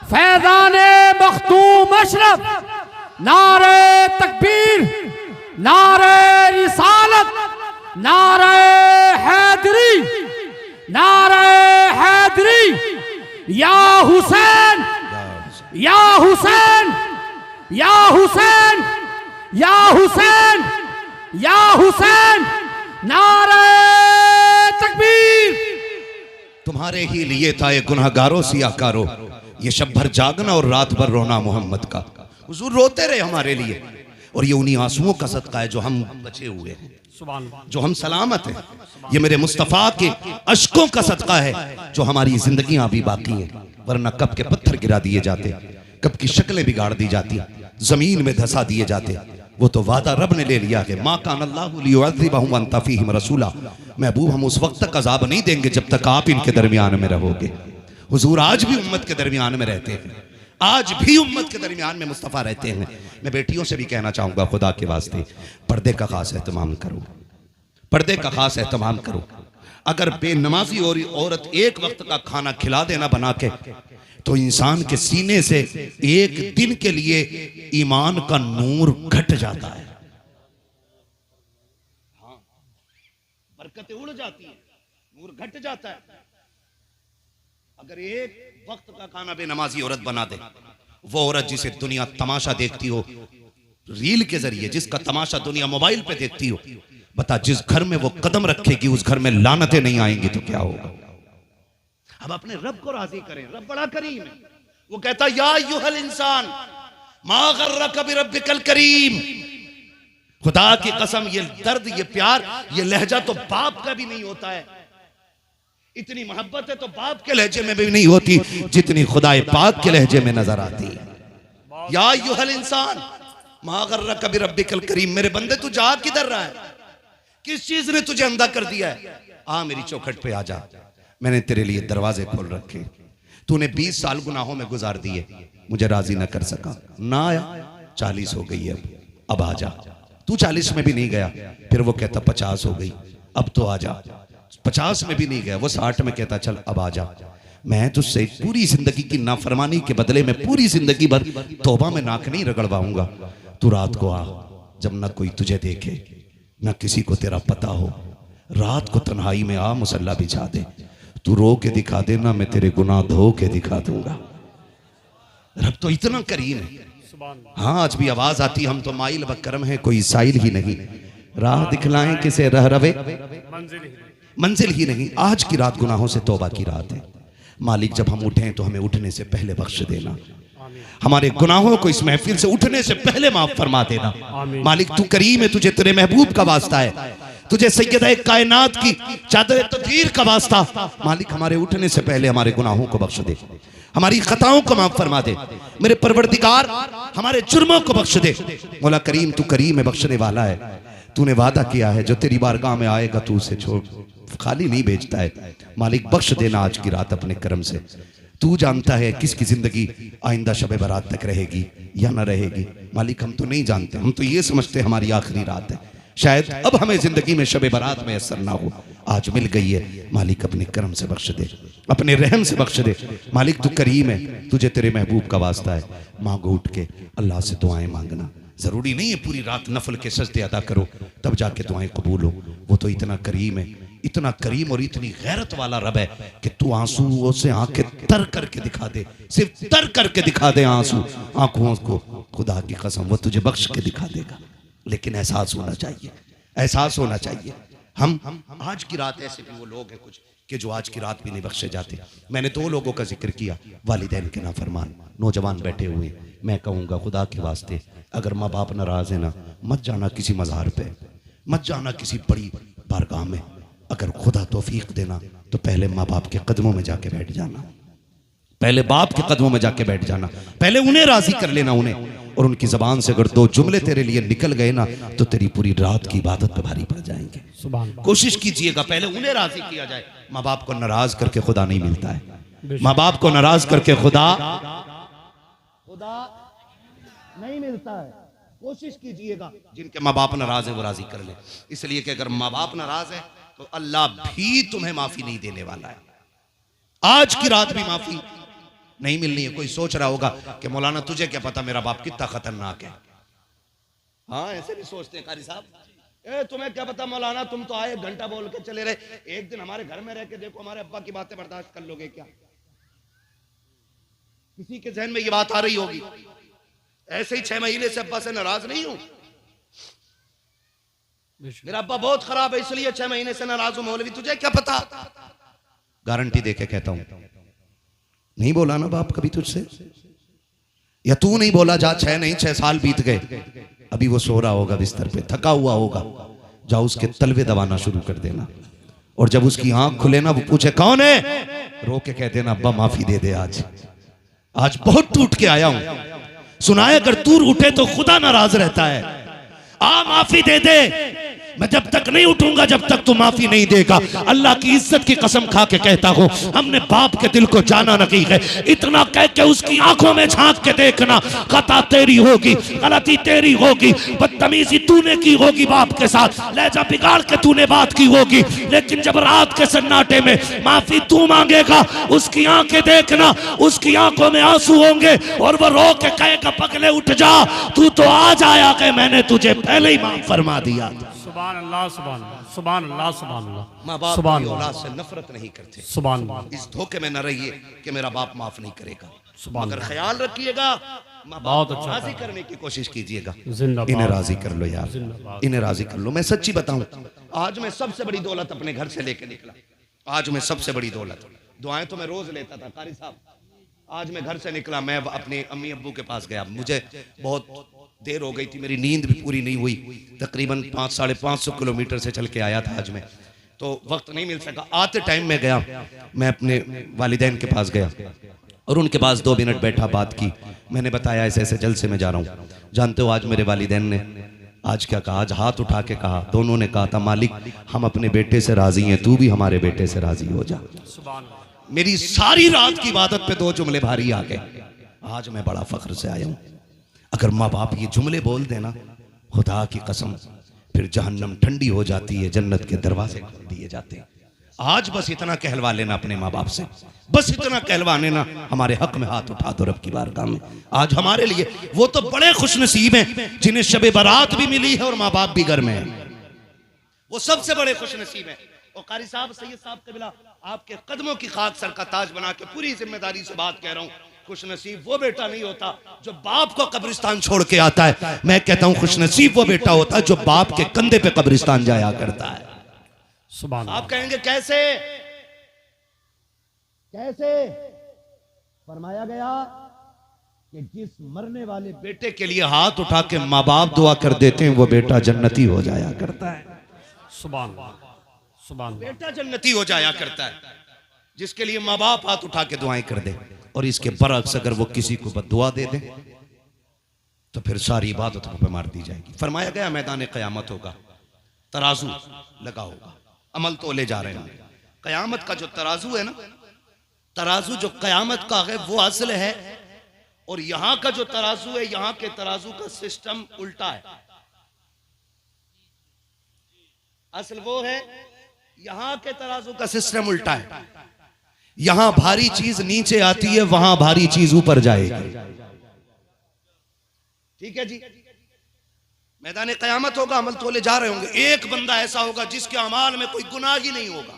फैज़ाने मख्तूम अशरफ, नारे तकबीर, नारे रिसालत, नारे हैदरी, नारे हैदरी। या हुसैन या हुसैन या हुसैन या हुसैन या हुसैन, नारे तकबीर। तुम्हारे ही लिए था ये गुनहगारों सियाकारो, ये शब भर जागना और रात भर रोना मोहम्मद का। हुजूर रोते रहे हमारे लिए और ये उन्हीं आंसुओं का सदका है जो हम बचे हुए हैं, जो हम सलामत हैं। ये मेरे मुस्तफ़ा के अश्कों का सदका है जो हमारी जिंदगियां अभी बाकी हैं, वरना कब के पत्थर गिरा दिए जाते, कब की शक्लें बिगाड़ दी जाती, जमीन में धसा दिए जाते। वो तो वादा रब ने ले लिया है माँ कान अल्लाहु लियुअज़्ज़िबहुम व अंता फ़ीहिम रसूला। महबूब हम उस वक्त तक अज़ाब नहीं देंगे जब तक आप इनके दरमियान में रहोगे। हुजूर आज भी उम्मत के दरमियान में रहते हैं, आज भी उम्मत के दरमियान में मुस्तफ़ा रहते हैं। मैं बेटियों से भी कहना चाहूँगा खुदा के वास्ते पर्दे का खास एहतमाम करो, पर्दे का खास एहतमाम करो। अगर बेनमाजी औरत एक वक्त का खाना खिला देना बना के तो इंसान के सीने से एक दिन के लिए ईमान का नूर घट जाता है, बरकतें उड़ जाती हैं, नूर घट जाता है। अगर एक वक्त का खाना बेनमाजी औरत बना दे, वो औरत जिसे दुनिया तमाशा देखती हो रील के जरिए, जिसका तमाशा दुनिया मोबाइल पे देखती हो, बता जिस घर में वो कदम रखेगी उस घर में लानतें नहीं आएंगी तो क्या होगा। अब अपने रब को राजी करें, रब बड़ा करीम है। वो कहता या अय्युहल इंसान मा गर्रक बिरब्बिकल करीम। खुदा की कसम ये दर्द, ये प्यार, ये लहजा तो बाप का भी नहीं होता है। इतनी मोहब्बत है तो बाप के लहजे में भी नहीं होती जितनी खुदा पाक के लहजे में नजर आती है। या अय्युहल इंसान मा गर्रक बिरब्बिकल करीम। मेरे बंदे तू जा किधर रहा है? किस चीज ने तुझे अंधा कर दिया है? आ मेरी चौखट पे आ जा, मैंने तेरे लिए दरवाजे खोल रखे। तूने 20 साल गुनाहों में गुजार दिए, मुझे राजी ना कर सका, ना आया। 40 हो गई है, अब आ जा। तू 40 में भी नहीं गया, फिर वो कहता 50 हो गई, अब तो आ जा। 50 में भी नहीं गया, वो 60 में कहता चल अब आ जा। मैं तुझसे पूरी जिंदगी की नाफरमानी के बदले में पूरी जिंदगी भर तौबा में नाक नहीं रगड़वाऊंगा। तू रात को आ, जब ना कोई तुझे देखे, ना किसी को तेरा पता हो, रात को तन्हाई में आ, मुसल्ला बिछा दे, तू रो के दिखा दे ना, मैं तेरे गुनाह धो के दिखा दूंगा। रब तो इतना करीम है। हाँ, आज भी आवाज आती, हम तो माइल बकरम है, कोई साइल ही नहीं, राह दिखलाएं किसे रह रवे, मंजिल ही नहीं। आज की रात गुनाहों से तौबा की रात है। मालिक जब हम उठें तो हमें उठने से पहले बख्श देना, हमारे गुनाहों को इस महफिल से उठने से पहले माफ फरमा देना। मालिक तू करीम है, तुझे तेरे महबूब का वास्ता है, तुझे सैयद कायनात की चादर तदबीर का वास्ता। मालिक हमारे उठने से पहले हमारे गुनाहों को बख्श दे, हमारी खताओं को माफ फरमा दे। मेरे परवरदिगार हमारे जुर्मों को बख्श दे। मौला करीम तू करीम है, बख्शने वाला है। तूने वादा किया है जो तेरी बारगाह में आएगा तू उसे छोड़ खाली नहीं भेजता है। मालिक बख्श देना आज की रात अपने करम से। तू जानता है किसकी जिंदगी आइंदा शब बारात तक रहेगी या ना रहेगी। मालिक हम तो नहीं जानते, हम तो ये समझते हमारी आखिरी रात है, शायद अब हमें जिंदगी में शब बारात में असर ना हो। आज मिल गई है, मालिक अपने करम से बख्श दे, अपने रहम से बख्श दे। मालिक तू करीम है, तुझे तेरे महबूब का वास्ता है। मांगो उठ के अल्लाह से दुआएं मांगना। जरूरी नहीं है पूरी रात नफल के सजदे अदा करो तब जाके दुआएं कबूल हो। वो तो इतना करीम है, इतना करीम और इतनी गैरत वाला रब है कि तू आंसुओं से आंखें तर करके दिखा दे, सिर्फ तर करके दिखा दे आंसू आंखों को। खुदा की कसम वो तुझे बख्श के दिखा देगा, लेकिन एहसास होना चाहिए, एहसास होना चाहिए। हम आज की रात ऐसे भी वो लोग हैं कुछ कि जो आज की रात भी नहीं बख्शे जाते। मैंने 2 लोगों का जिक्र किया, वालिदैन के नाफरमान नौजवान बैठे हुए। मैं कहूँगा खुदा के वास्ते अगर माँ बाप नाराज है ना, मत जाना किसी मज़ार पे, मत जाना किसी बड़ी बारगाह में। अगर खुदा तौफीक देना तो पहले माँ बाप के कदमों में जाके बैठ जाना, पहले बाप के कदमों में जाके बैठ जाना, पहले उन्हें राजी कर लेना उन्हें। और उनकी जबान से अगर 2 जुमले तेरे लिए निकल गए ना तो तेरी पूरी रात की इबादत पे भारी पड़ जाएंगे। कोशिश कीजिएगा पहले उन्हें राजी किया जाए। माँ बाप को नाराज करके खुदा नहीं मिलता है, माँ बाप को नाराज करके खुदा नहीं मिलता है। कोशिश कीजिएगा जिनके माँ बाप नाराज है वो राजी कर ले, इसलिए कि अगर माँ बाप नाराज है तो अल्लाह भी तुम्हें माफी नहीं देने वाला है। आज की रात भी माफी नहीं मिलनी है। कोई सोच रहा होगा कि मौलाना तुझे क्या पता मेरा बाप कितना खतरनाक है। हाँ ऐसे भी सोचते हैं कारी साहब, तुम्हें क्या पता मौलाना, तुम तो आए 1 घंटा बोल के चले रहे, एक दिन हमारे घर में रह के देखो हमारे अब्बा की बातें बर्दाश्त कर लोगे क्या? किसी के जहन में ये बात आ रही होगी। ऐसे ही 6 महीने से अब्बा से नाराज नहीं हूं, मेरा अब्बा बहुत खराब है इसलिए 6 महीने से नाराज हूं। मौलवी तुझे क्या पता? गारंटी देके कहता हूं, नहीं बोला ना बाप कभी तुझसे, या तू नहीं बोला जा 6 साल बीत गए, अभी वो सो रहा होगा बिस्तर पे, थका हुआ होगा, जाओ उसके तलवे दबाना शुरू कर देना। और जब उसकी आंख खुले ना वो पूछे कौन है, रो के कह देना अब्बा माफी दे दे, आज बहुत टूट के आया हूं। सुनाए अगर तू उठे तो खुदा नाराज रहता है। आ माफी दे दे, मैं जब तक नहीं उठूंगा जब तक तू माफी नहीं देगा। अल्लाह की इज्जत की कसम खा के कहता हूं, हमने बाप के दिल को जाना नहीं है, इतना कह के उसकी आंखों में झांक के देखना, खता तेरी होगी, गलती तेरी होगी, बदतमीजी तूने की होगी बाप के साथ, लहजा बिगाड़ के तूने बात की होगी, लेकिन जब रात के सन्नाटे में माफी तू मांगेगा, उसकी आंखें देखना, उसकी आंखों में आंसू होंगे और वो रो के कहेगा पगले उठ जा, तू तो आज आया कि मैंने तुझे पहले ही माफ फरमा दिया। सुभान अल्लाह, सुभान अल्लाह, सुभान अल्लाह, सुभान अल्लाह। माँ बाप अपनी औलाद से नफरत नहीं करते, सुभान अल्लाह। इस धोखे में न रहिए कि मेरा बाप माफ नहीं करेगा, मगर ख्याल रखिएगा माँ बहुत बाप अच्छा राजी करने की कोशिश कीजिएगा। जिंदाबाद। इन्हें राजी कर लो यार, इन्हें राजी कर लो। मैं सच्ची बताऊं, आज मैं सबसे बड़ी दौलत अपने घर से लेके निकला। आज मैं सबसे बड़ी दौलत, दुआएं तो मैं रोज लेता था कारी साहब, आज मैं घर से निकला, मैं अपने अम्मी अब्बू के पास गया। मुझे बहुत देर हो गई थी, मेरी नींद भी पूरी नहीं हुई, तकरीबन 500-550 किलोमीटर से चल के आया था आज मैं, तो वक्त नहीं मिल सका। आते टाइम में गया, मैं अपने वालिदैन के पास गया और उनके पास 2 मिनट बैठा, बात की। मैंने बताया ऐसे ऐसे जलसे में जा रहा हूँ। जानते हो आज मेरे वालिदैन ने आज क्या कहा? आज हाथ उठा के कहा, दोनों ने कहा था मालिक हम अपने बेटे से राजी हैं, तू भी हमारे बेटे से राजी हो जा। सुभान अल्लाह। मेरी सारी रात की इबादत पे 2 जुमले भारी आ गए। आज मैं बड़ा फख्र से आया हूं। अगर माँ बाप ये जुमले बोल देना, खुदा की कसम फिर जहन्नम ठंडी हो जाती है, जन्नत के दरवाजे खोल दिए जाते हैं। आज बस इतना कहलवा लेना अपने माँ बाप से, बस इतना कहलवा लेना, हमारे हक में हाथ उठा दो रब की बारगाह में। आज हमारे लिए वो तो बड़े खुशनसीब हैं जिन्हें शबे बारात भी मिली है और माँ बाप भी घर में है, वो सबसे बड़े खुशनसीब हैं। और कारी साहब, सैयद साहब कबिला, आपके कदमों की खाक सर का ताज बना के पूरी जिम्मेदारी से बात कह रहा हूं, खुशनसीब वो बेटा नहीं होता जो बाप को कब्रिस्तान छोड़ के आता है। मैं कहता हूं खुशनसीब वो बेटा होता है जो बाप के कंधे पे कब्रिस्तान जाया करता है। सुभान आप कहेंगे कैसे? कैसे? फरमाया गया कि जिस मरने वाले बेटे के लिए हाथ उठा के माँ बाप दुआ कर देते हैं वो बेटा जन्नती हो जाया करता है। सुभान अल्लाह। सुभान अल्लाह। बेटा जन्नती हो जाया करता है जिसके लिए माँ बाप हाथ उठा के दुआएं कर दे। और इसके बरअक्स अगर वो किसी को बद्दुआ दे दे तो फिर सारी इबादतों पे मार दी जाएगी। फरमाया गया मैदान क़यामत होगा, तराजू लगा होगा, अमल तोले जा रहे हैं। क़यामत का जो तराजू है ना, तराजू जो क़यामत का है वो असल है, और यहां का जो तराजू है, यहां के तराजू का सिस्टम उल्टा है। असल वो है, यहां के तराजू का सिस्टम उल्टा है। यहां भारी चीज नीचे आती है, वहां भारी चीज ऊपर जाएगी। ठीक है जी। मैदान क़यामत होगा, अमल तोले जा रहे होंगे। एक बंदा ऐसा होगा जिसके अमाल में कोई गुनाह ही नहीं होगा।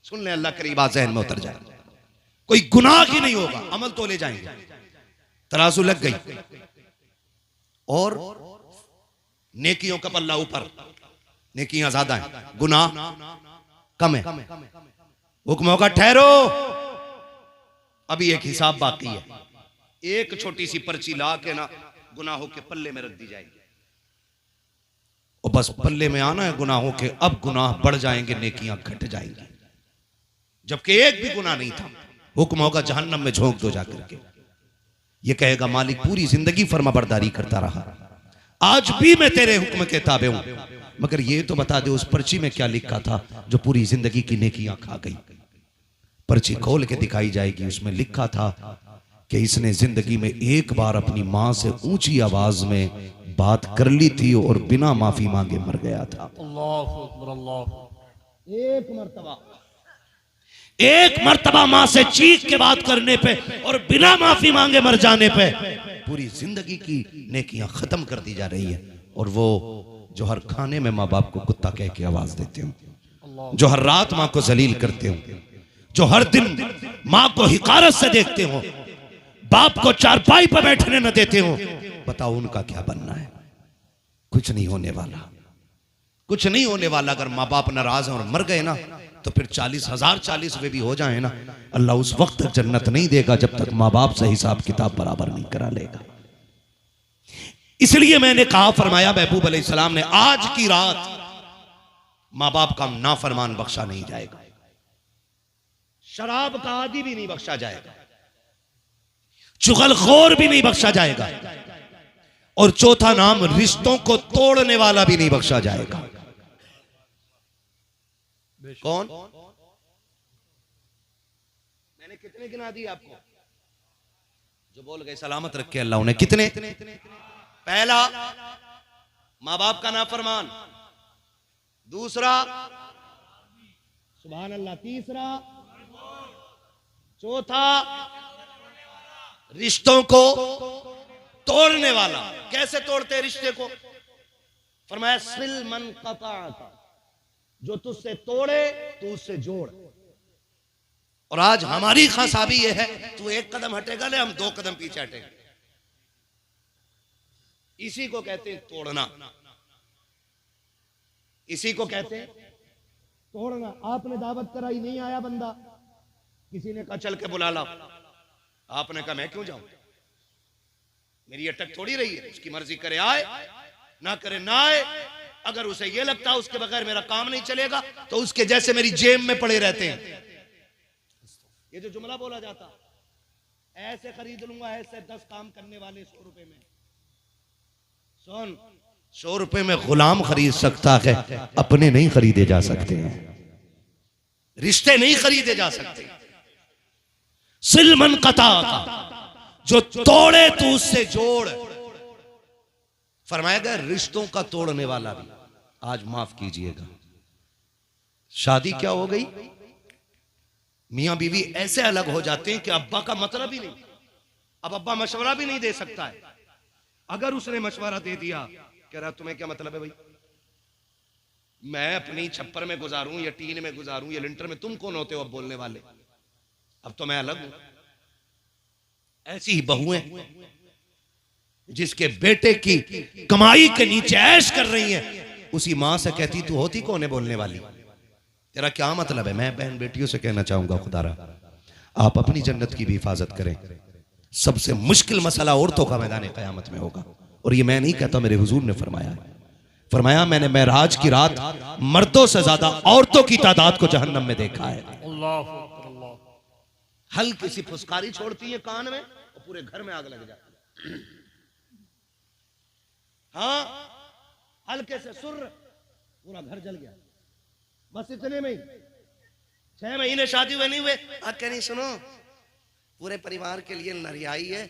सुन ले, अल्लाह करीब ज़हन में उतर जाए, कोई गुनाह ही नहीं होगा, अमल तोले जाएंगे। तराजू लग गई और नेकियों का पल्ला ऊपर, नेकियां ज्यादा हैं, गुनाह कम है। हुक्म होगा ठहरो, अभी एक हिसाब बाकी है। एक छोटी सी पर्ची ला के ना गुनाहों के पल्ले में रख दी जाएगी, और बस पल्ले में आना है गुनाहों के। अब गुनाह बढ़ जाएंगे, नेकियां घट जाएंगी, जबकि एक भी गुनाह नहीं था। हुक्म होगा जहन्नम में झोंक दो जाकर के। ये कहेगा मालिक पूरी जिंदगी फर्माबरदारी करता रहा, आज भी मैं तेरे हुक्म के ताबे हूं, मगर ये तो बता दे उस पर्ची में क्या लिखा था जो पूरी जिंदगी की नेकियां खा गई। पर्ची खोल के दिखाई जाएगी, उसमें लिखा था कि इसने जिंदगी में एक बार अपनी मां से ऊंची आवाज में बात कर ली थी और बिना माफी मांगे मर गया था। अल्लाहु अकबर। अल्लाह। एक मर्तबा मां से चीख के बात करने पे और बिना माफी मांगे मर जाने पे पूरी जिंदगी की नेकियां खत्म कर दी जा रही है। और वो जो हर खाने में माँ बाप को कुत्ता कह के आवाज देते हो, जो हर रात माँ को जलील करते हो, जो हर दिन माँ को हिकारत से देखते हो, बाप को चारपाई पर बैठने न देते हो, बताओ उनका क्या बनना है? कुछ नहीं होने वाला, कुछ नहीं होने वाला। अगर माँ बाप नाराज हैं और मर गए ना, तो फिर 40,000 40वें भी हो जाए ना, अल्लाह उस वक्त तक जन्नत नहीं देगा जब तक माँ बाप से हिसाब किताब बराबर नहीं करा लेगा। इसलिए मैंने कहा, फरमाया महबूब अलैहिस्सलाम ने, आज की रात माँ बाप का नाफरमान बख्शा नहीं जाएगा, शराब का आदी भी नहीं बख्शा जाएगा, चुगलखोर भी नहीं बख्शा जाएगा, और चौथा नाम रिश्तों को तोड़ने वाला भी नहीं बख्शा जाएगा। कौन? मैंने कितने गिना दिए आपको? जो बोल गए सलामत रखे अल्लाह उन्हें। कितने? पहला, माँ बाप का नाफरमान। दूसरा, सुभान अल्लाह। तीसरा, चौथा, रिश्तों को तोड़ने वाला। कैसे तोड़ते रिश्ते को? फरमाया सिल मन क़ताअक, जो तुझसे तोड़े तू उससे जोड़। और आज हमारी खासाबी यह है, तू एक कदम हटेगा ना, हम 2 कदम पीछे हटेंगे। इसी को कहते हैं तोड़ना, इसी को कहते हैं तोड़ना। आपने दावत कराई, नहीं आया बंदा, किसी ने कहा चल के बुला ला, आपने कहा मैं क्यों जाऊं, मेरी अटक थोड़ी रही है, उसकी मर्जी करे आए ना करे ना आए। अगर उसे यह लगता है उसके बगैर मेरा काम नहीं चलेगा, तो उसके जैसे मेरी जेब में पड़े रहते हैं। ये जो जुमला बोला जाता, ऐसे खरीद लूंगा, ऐसे 10 काम करने वाले 100 रुपए में। सुन, 100 रुपए में गुलाम खरीद सकता है, अपने नहीं खरीदे जा सकते हैं, रिश्ते नहीं खरीदे जा सकते। सिलमन कता का, जो तोड़े तो उससे जोड़। फरमाया गया रिश्तों का तोड़ने वाला भी, आज माफ कीजिएगा, शादी क्या हो गई, मियां बीवी ऐसे अलग हो जाते हैं कि अब्बा का मतलब ही नहीं, अब अब्बा मशवरा भी नहीं दे सकता है। अगर उसने मशवरा दे दिया, कह रहा तुम्हें क्या मतलब है भाई, मैं अपनी छप्पर में गुजारूं या टीन में गुजारूं या लिंटर में, तुम कौन होते हो अब बोलने वाले, अब तो मैं अलग हूं। ऐसी ही बहुएं जिसके बेटे की कमाई के नीचे ऐश कर रही हैं, उसी मां से कहती तू होती कौन है बोलने वाली, तेरा क्या मतलब है। मैं बहन बेटियों से कहना चाहूंगा, खुदारा आप अपनी जन्नत की भी हिफाजत करें। सबसे मुश्किल मसला औरतों का मैदान क़यामत में होगा, और ये मैं नहीं कहता, मेरे हुजूर ने फरमाया है। फरमाया मैंने मेराज की रात मर्दों से ज्यादा औरतों की तादाद को जहन्नम में देखा है। अल्लाह अकबर, अल्लाह। हल्की सी फुसकारी छोड़ती है कान में और पूरे घर में आग लग जाती है। हाँ, हल्के से सुर, पूरा घर जल गया, बस इतने में ही 6 महीने शादी हुए नहीं हुए, अब कह नहीं सुनो पूरे परिवार के लिए नरियाई है,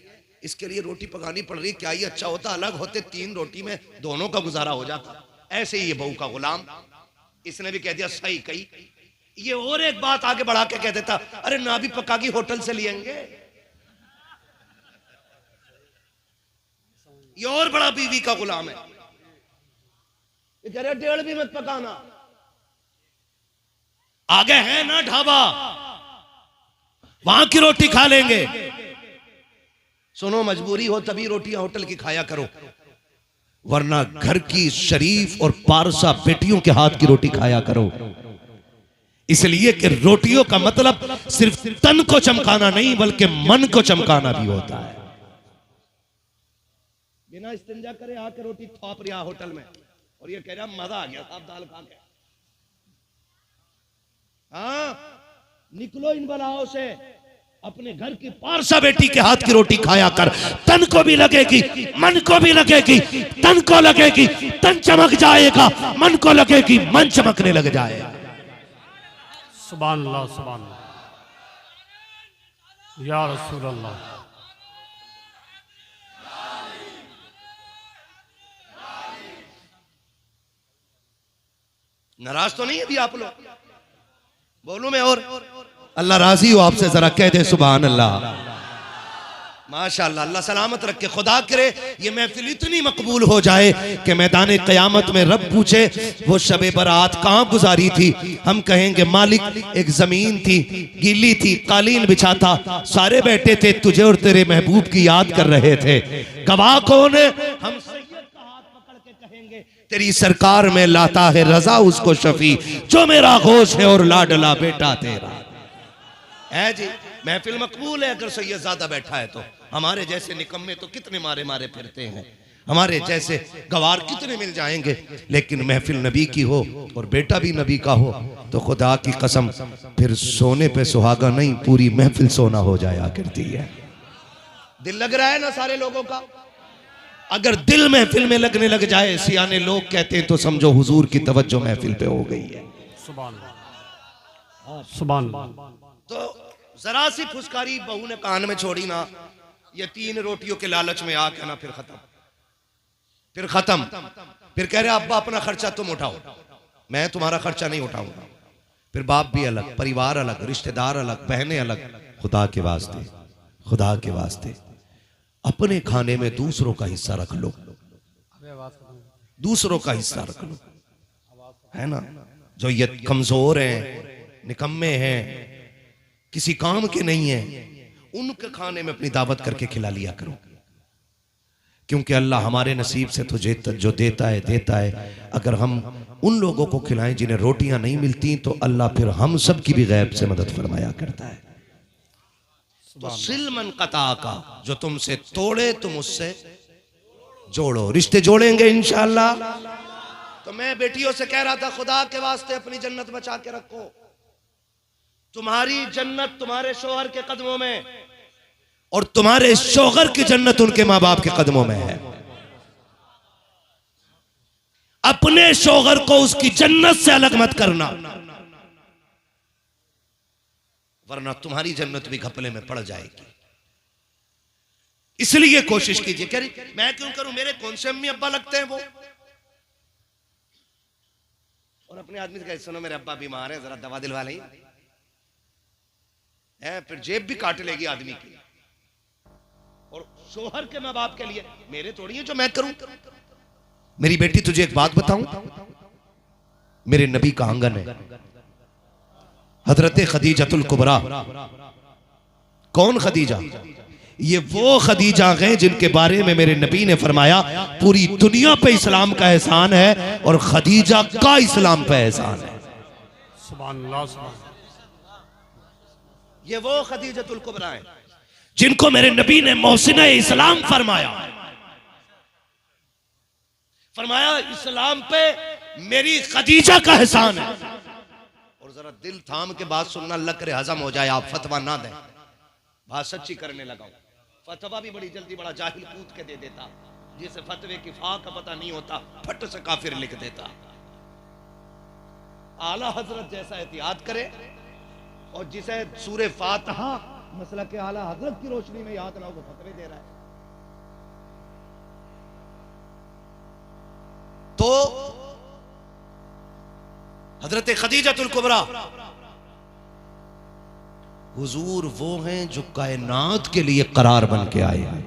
इसके लिए रोटी पकानी पड़ रही, क्या ये अच्छा होता अलग होते, 3 रोटी में दोनों का गुजारा हो जाता। ऐसे ही ये बहू का गुलाम, इसने भी कह दिया सही कही। ये और एक बात आगे बढ़ा के कह देता, अरे ना भी पकागी होटल से लिएंगे। ये और बड़ा बीवी का गुलाम है, ये कह रहे 1.5 भी मत पकाना, आगे है ना ढाबा, वहां की रोटी खा लेंगे। सुनो, मजबूरी हो तभी रोटियां होटल की खाया करो, वरना घर की शरीफ और पारसा बेटियों के हाथ की रोटी खाया करो। इसलिए कि रोटियों का मतलब सिर्फ तन को चमकाना नहीं, बल्कि मन को चमकाना भी होता है। बिना इस्तिंजा करे आके रोटी थोप रहा होटल में, और ये कह रहा मजा आ गया साहब दाल खा के। हाँ, निकलो इन बलाओं से, अपने घर की पारसा बेटी के हाथ की रोटी खाया कर, तन को भी लगेगी, मन को भी लगेगी। तन को लगेगी, तन चमक जाएगा, मन को लगेगी, मन चमकने लग जाएगा। सुभान अल्लाह, सुभान अल्लाह, या रसूल अल्लाह। नाराज तो नहीं है अभी आप लोग, बोलूं मैं और अल्लाह राजी हो आपसे, जरा कह दे सुभान अल्लाह। माशाअल्लाह, अल्लाह सलामत रखे। खुदा करे ये महफिल इतनी मकबूल हो जाए कि मैदान क़यामत में रब पूछे वो शबे बरात कहाँ गुजारी थी, हम कहेंगे मालिक एक जमीन थी, गीली थी, कालीन बिछाता, सारे बैठे थे, तुझे और तेरे महबूब की याद कर रहे थे। गवाह कौन है? हम सैयद का हाथ पकड़ के कहेंगे तेरी सरकार में लाता है रजा उसको शफी, जो मेरा गोश है और लाडला बेटा तेरा है। जी महफिल मकबूल है अगर सैयद ज्यादा बैठा है तो। हमारे जैसे निकम्मे तो कितने मारे मारे फिरते हैं, हमारे जैसे गवार कितने मिल जाएंगे, लेकिन महफिल नबी की हो और बेटा भी नबी का हो तो खुदा की कसम फिर सोने पे सुहागा नहीं, पूरी महफिल सोना हो जाया करती है। दिल लग रहा है ना सारे लोगों का? अगर दिल महफिल में लगने लग जाए, सियाने लोग कहते हैं, तो समझो हुजूर की तवज्जो महफिल पे हो गई है। सुभान अल्लाह, सुभान अल्लाह। तो जरा सी फुसकारी बहू ने कान में छोड़ी ना, ये 3 रोटियों के लालच में आके ना फिर खत्म, फिर खत्म। फिर कह रहे अब्बा अपना खर्चा तुम उठाओ, मैं तुम्हारा खर्चा नहीं उठाऊंगा। फिर बाप भी अलग, परिवार अलग, रिश्तेदार अलग, बहनें अलग। खुदा के वास्ते, खुदा के वास्ते अपने खाने में दूसरों का हिस्सा रख लो, दूसरों का हिस्सा रख लो, है ना। जो ये कमजोर हैं, निकम्मे हैं, किसी काम के नहीं है, उनके खाने में अपनी दावत करके खिला लिया करो, क्योंकि अल्लाह हमारे नसीब से तुझे जो देता है। अगर हम उन लोगों को खिलाएं जिन्हें रोटियां नहीं मिलती, तो अल्लाह फिर हम सब की भी गैब से मदद फरमाया करता है। तो सिल मन कता का, जो तुमसे तोड़े तुम उससे जोड़ो, रिश्ते जोड़ेंगे इंशाअल्लाह। तो मैं बेटियों से कह रहा था, खुदा के वास्ते अपनी जन्नत बचा के रखो। तुम्हारी जन्नत तुम्हारे शोहर के कदमों में, और तुम्हारे शोहर की जन्नत उनके माँ बाप के कदमों में है। अपने शोहर को उसकी जन्नत से अलग मत करना, वरना तुम्हारी जन्नत भी घपले में पड़ जाएगी। इसलिए कोशिश कीजिए। कह रही मैं क्यों करूं, मेरे कौन से अम्मी अब्बा लगते हैं वो। और अपने आदमी से कहे सुनो मेरे अब्बा बीमार है, जरा दवा दिलवा लें। फिर जेब भी काट लेगी आदमी की। और शोहर के माँ बाप के लिए मेरे थोड़ी है जो मैं करूं। मेरी बेटी तुझे एक बात बताऊं, मेरे नबी का आंगन है, हजरत खदीजतुल कुबरा। कौन खदीजा? ये वो खदीजा हैं जिनके बारे में मेरे नबी ने फरमाया पूरी दुनिया पे इस्लाम का एहसान है और खदीजा का इस्लाम पे एहसान है। सुभान अल्लाह, सुभान। ये वो खदीजतुल कुबरा है जिनको मेरे नबी ने मोहसिन इस्लाम फरमाया। फरमाया इस्लाम पे मेरी खदीजा का एहसान है। और जरा दिल थाम के बात सुनना, अल्लाह करे हजम हो जाए, आप फतवा ना दें। बात सच्ची करने लगा हूं। फतवा भी बड़ी जल्दी बड़ा जाहिल कूद के दे देता, जिसे फतवे की फा का पता नहीं होता फट से काफिर लिख देता। आला हजरत जैसा एहतियात करे और जिसे सूरे फातिहा मसला के आला हजरत की रोशनी में याद ना हो, वो फतवे दे रहा है। तो हजरत खदीजतुल कुबरा हुजूर वो हैं जो कायनात के लिए करार बन के आए हैं।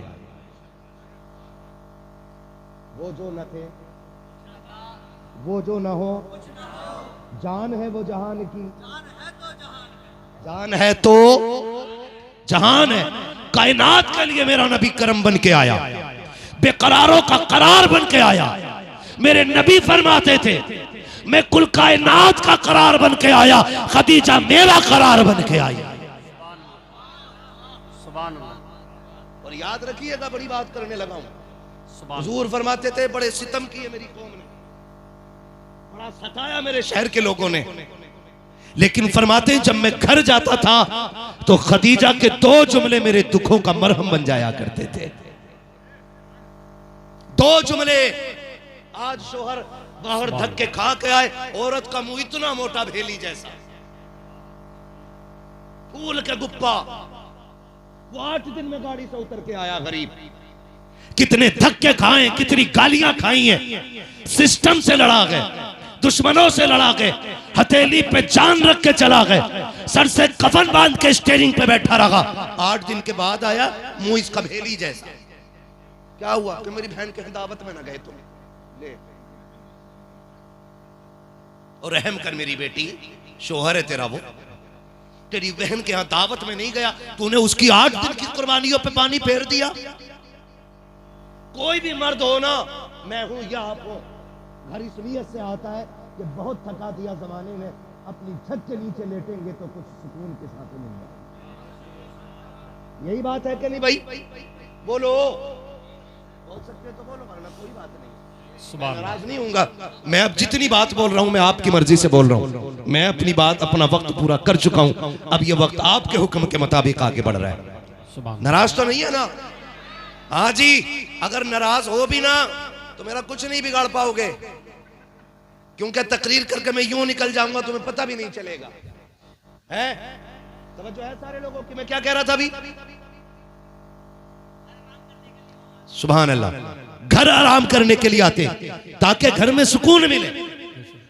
वो जो न थे, वो जो न हो, जान है वो जहान की, जान है तो जहान है। कायनात के लिए मेरा नबी करम बन के आया, बेकरारों का करार बन के आया। मेरे नबी फरमाते थे मैं कुल कायनात का करार बन के आया, खदीजा मेरा करार बन के आई। सुभान अल्लाह। और याद रखिएगा, बड़ी बात करने लगा हूं। सुभान हुजूर फरमाते थे बड़े सितम किए मेरी कौम ने, बड़ा सताया मेरे शहर के लोगों ने, लेकिन फरमाते जब मैं घर जाता था तो खदीजा के दो जुमले मेरे दुखों का मरहम बन जाया करते थे। दो जुमले। आज शोहर बाहर धक्के खा के आए, औरत का मुंह इतना मोटा भेली जैसा, फूल के गुप्पा, वो 8 दिन में गाड़ी से उतर के आया गरीब। कितने धक्के खाए, कितनी गालियां खाई हैं, सिस्टम से लड़ा गए, दुश्मनों से लड़ा गए, हथेली पे जान रख के चला गए, सर से कफन बांध के स्टीयरिंग पे बैठा रहा। 8 दिन के बाद आया मुंह इसका भेली जैसा। क्या हुआ कि मेरी बहन के दावत में ना गए तुम, ले और रहम कर मेरी बेटी, शोहर है तेरा वो, तेरी बहन के यहां दावत में नहीं गया, तूने उसकी 8 दिन की कुर्बानियों पे पानी फेर दिया। कोई भी मर्द हो ना, मैं हूं या आप हो, घर इस नीयत से आता है कि बहुत थका दिया जमाने में, अपनी छत के नीचे लेटेंगे तो कुछ सुकून के साथ मिल जाए। यही बात है कि नहीं भाई? बोलो, बोल सकते तो बोलो, वरना कोई बात नहीं, नाराज नहीं हूंगा। मैं अब जितनी बात बोल रहा हूं मैं आपकी मर्जी से बोल रहा हूं। मैं अपनी बात, अपना वक्त पूरा कर चुका हूं। अब ये वक्त आपके हुक्म के मुताबिक आगे बढ़ रहा है। नाराज तो नहीं है ना? हाँ जी, अगर नाराज हो भी ना तो मेरा कुछ नहीं बिगाड़ पाओगे, क्योंकि तकरीर करके मैं यूं निकल जाऊंगा तुम्हें पता भी नहीं चलेगा। है तवज्जो है सारे लोगों की? मैं क्या कह रहा था अभी? सुभान अल्लाह। घर आराम करने के लिए आते ताकि घर में सुकून मिले।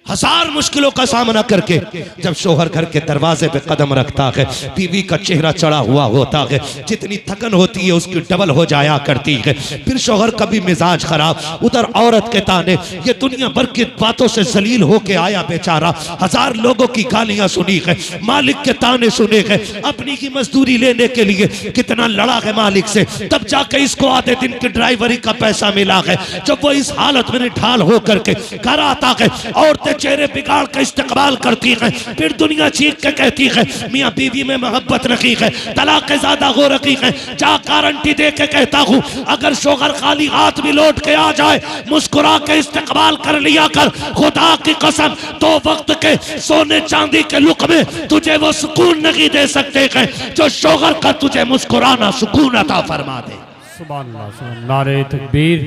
हजार मुश्किलों का सामना करके जब शोहर घर के दरवाजे पे कदम रखता है, बीवी का चेहरा चढ़ा हुआ होता है, जितनी थकन होती है उसकी डबल हो जाया करती है। फिर शोहर का भी मिजाज खराब, उधर औरत के ताने, ये दुनिया भर की बातों से जलील होके आया बेचारा, हजार लोगों की गालियां सुनी है, मालिक के ताने सुने हैं, अपनी की मजदूरी लेने के लिए कितना लड़ा है मालिक से, तब जाके इसको आधे दिन की ड्राइवरी का पैसा मिला है। जब वो इस हालत में ढाल होकर के घर आता है, औरतें चेहरे बिगाड़ का इस्तेमाल करती है, फिर दुनिया चीख के कहती है मियां बीवी में मोहब्बत रखी है, तलाक ज्यादा हो रखी है। जा गारंटी दे के कहता हूं, अगर शोहर खाली हाथ भी लौट के आ जाए, मुस्कुरा के इस्तेमाल कर लिया कर, खुदा की कसम 2 वक्त के सोने चांदी के लुक में तुझे वो सुकून नहीं दे सकते हैं जो शोहर का तुझे मुस्कुराना सुकून अता फरमा दे। सुभान अल्लाह। नारे तकबीर,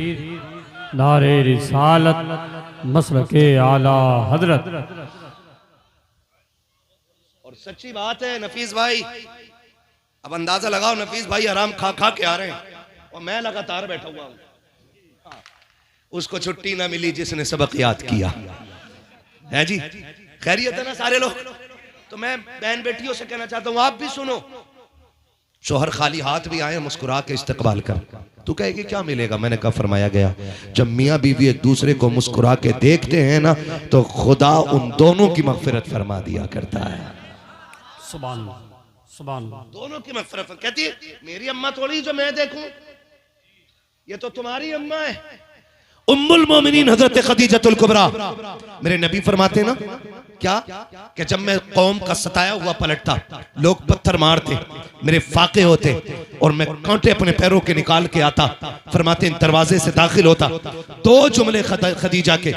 नारे रिसालत, मसलके आला हजरत। और सच्ची बात है नफीस भाई, अब अंदाजा लगाओ, नफीस भाई आराम खा खा के आ रहे हैं और मैं लगातार बैठा हुआ हूं। उसको छुट्टी ना मिली जिसने सबक याद किया है जी। खैरियत है ना सारे लोग? तो मैं बहन बेटियों से कहना चाहता हूं, आप भी सुनो। शोहर खाली हाथ भी आए मुस्कुरा के इस्तकबाल कर, तू कहेगी क्या मिलेगा? मैंने कहा फरमाया गया जब मियाँ बीवी एक दूसरे को मुस्कुरा के देखते हैं ना तो खुदा उन दोनों की मगफिरत फरमा दिया करता है। सुभान अल्लाह, सुभान अल्लाह। दोनों की मगफिरत। कहती है मेरी अम्मा थोड़ी जो मैं देखूं, ये तो तुम्हारी अम्मा है। उम्मुल मोमिनीन हजरत खदीजतुल कुबरा, मेरे नबी फरमाते ना क्या कि जब मैं कौम का सताया हुआ पलटता, लोग पत्थर मारते, मेरे फाके होते और मैं कांटे अपने पैरों के निकाल के आता, फरमाते दरवाजे से दाखिल होता, दो जुमले खदीजा के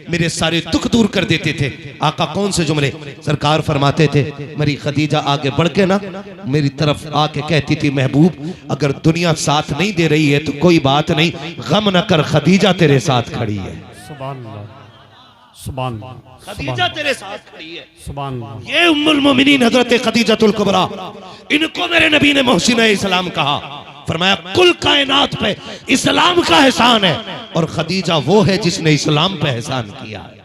मेरे सारे दुख दूर कर देते थे। आका कौन से जुमले? सरकार फरमाते थे मेरी खदीजा आगे बढ़ के ना मेरी तरफ आके कहती थी, महबूब अगर दुनिया साथ नहीं दे रही है तो कोई बात नहीं, गम न कर, खदीजा तेरे साथ खड़ी है। सुभान अल्लाह, सुभान अल्लाह, खदीजा तेरे साथ खड़ी है। सुभान अल्लाह। ये उम्मुल मोमिनीन हजरत खदीजतुल कुबरा, इनको मेरे नबी ने मोहसिना इस्लाम कहा। फरमाया कुल कायनात पे इस्लाम का एहसान है और खदीजा वो है जिसने इस्लाम पे एहसान किया है।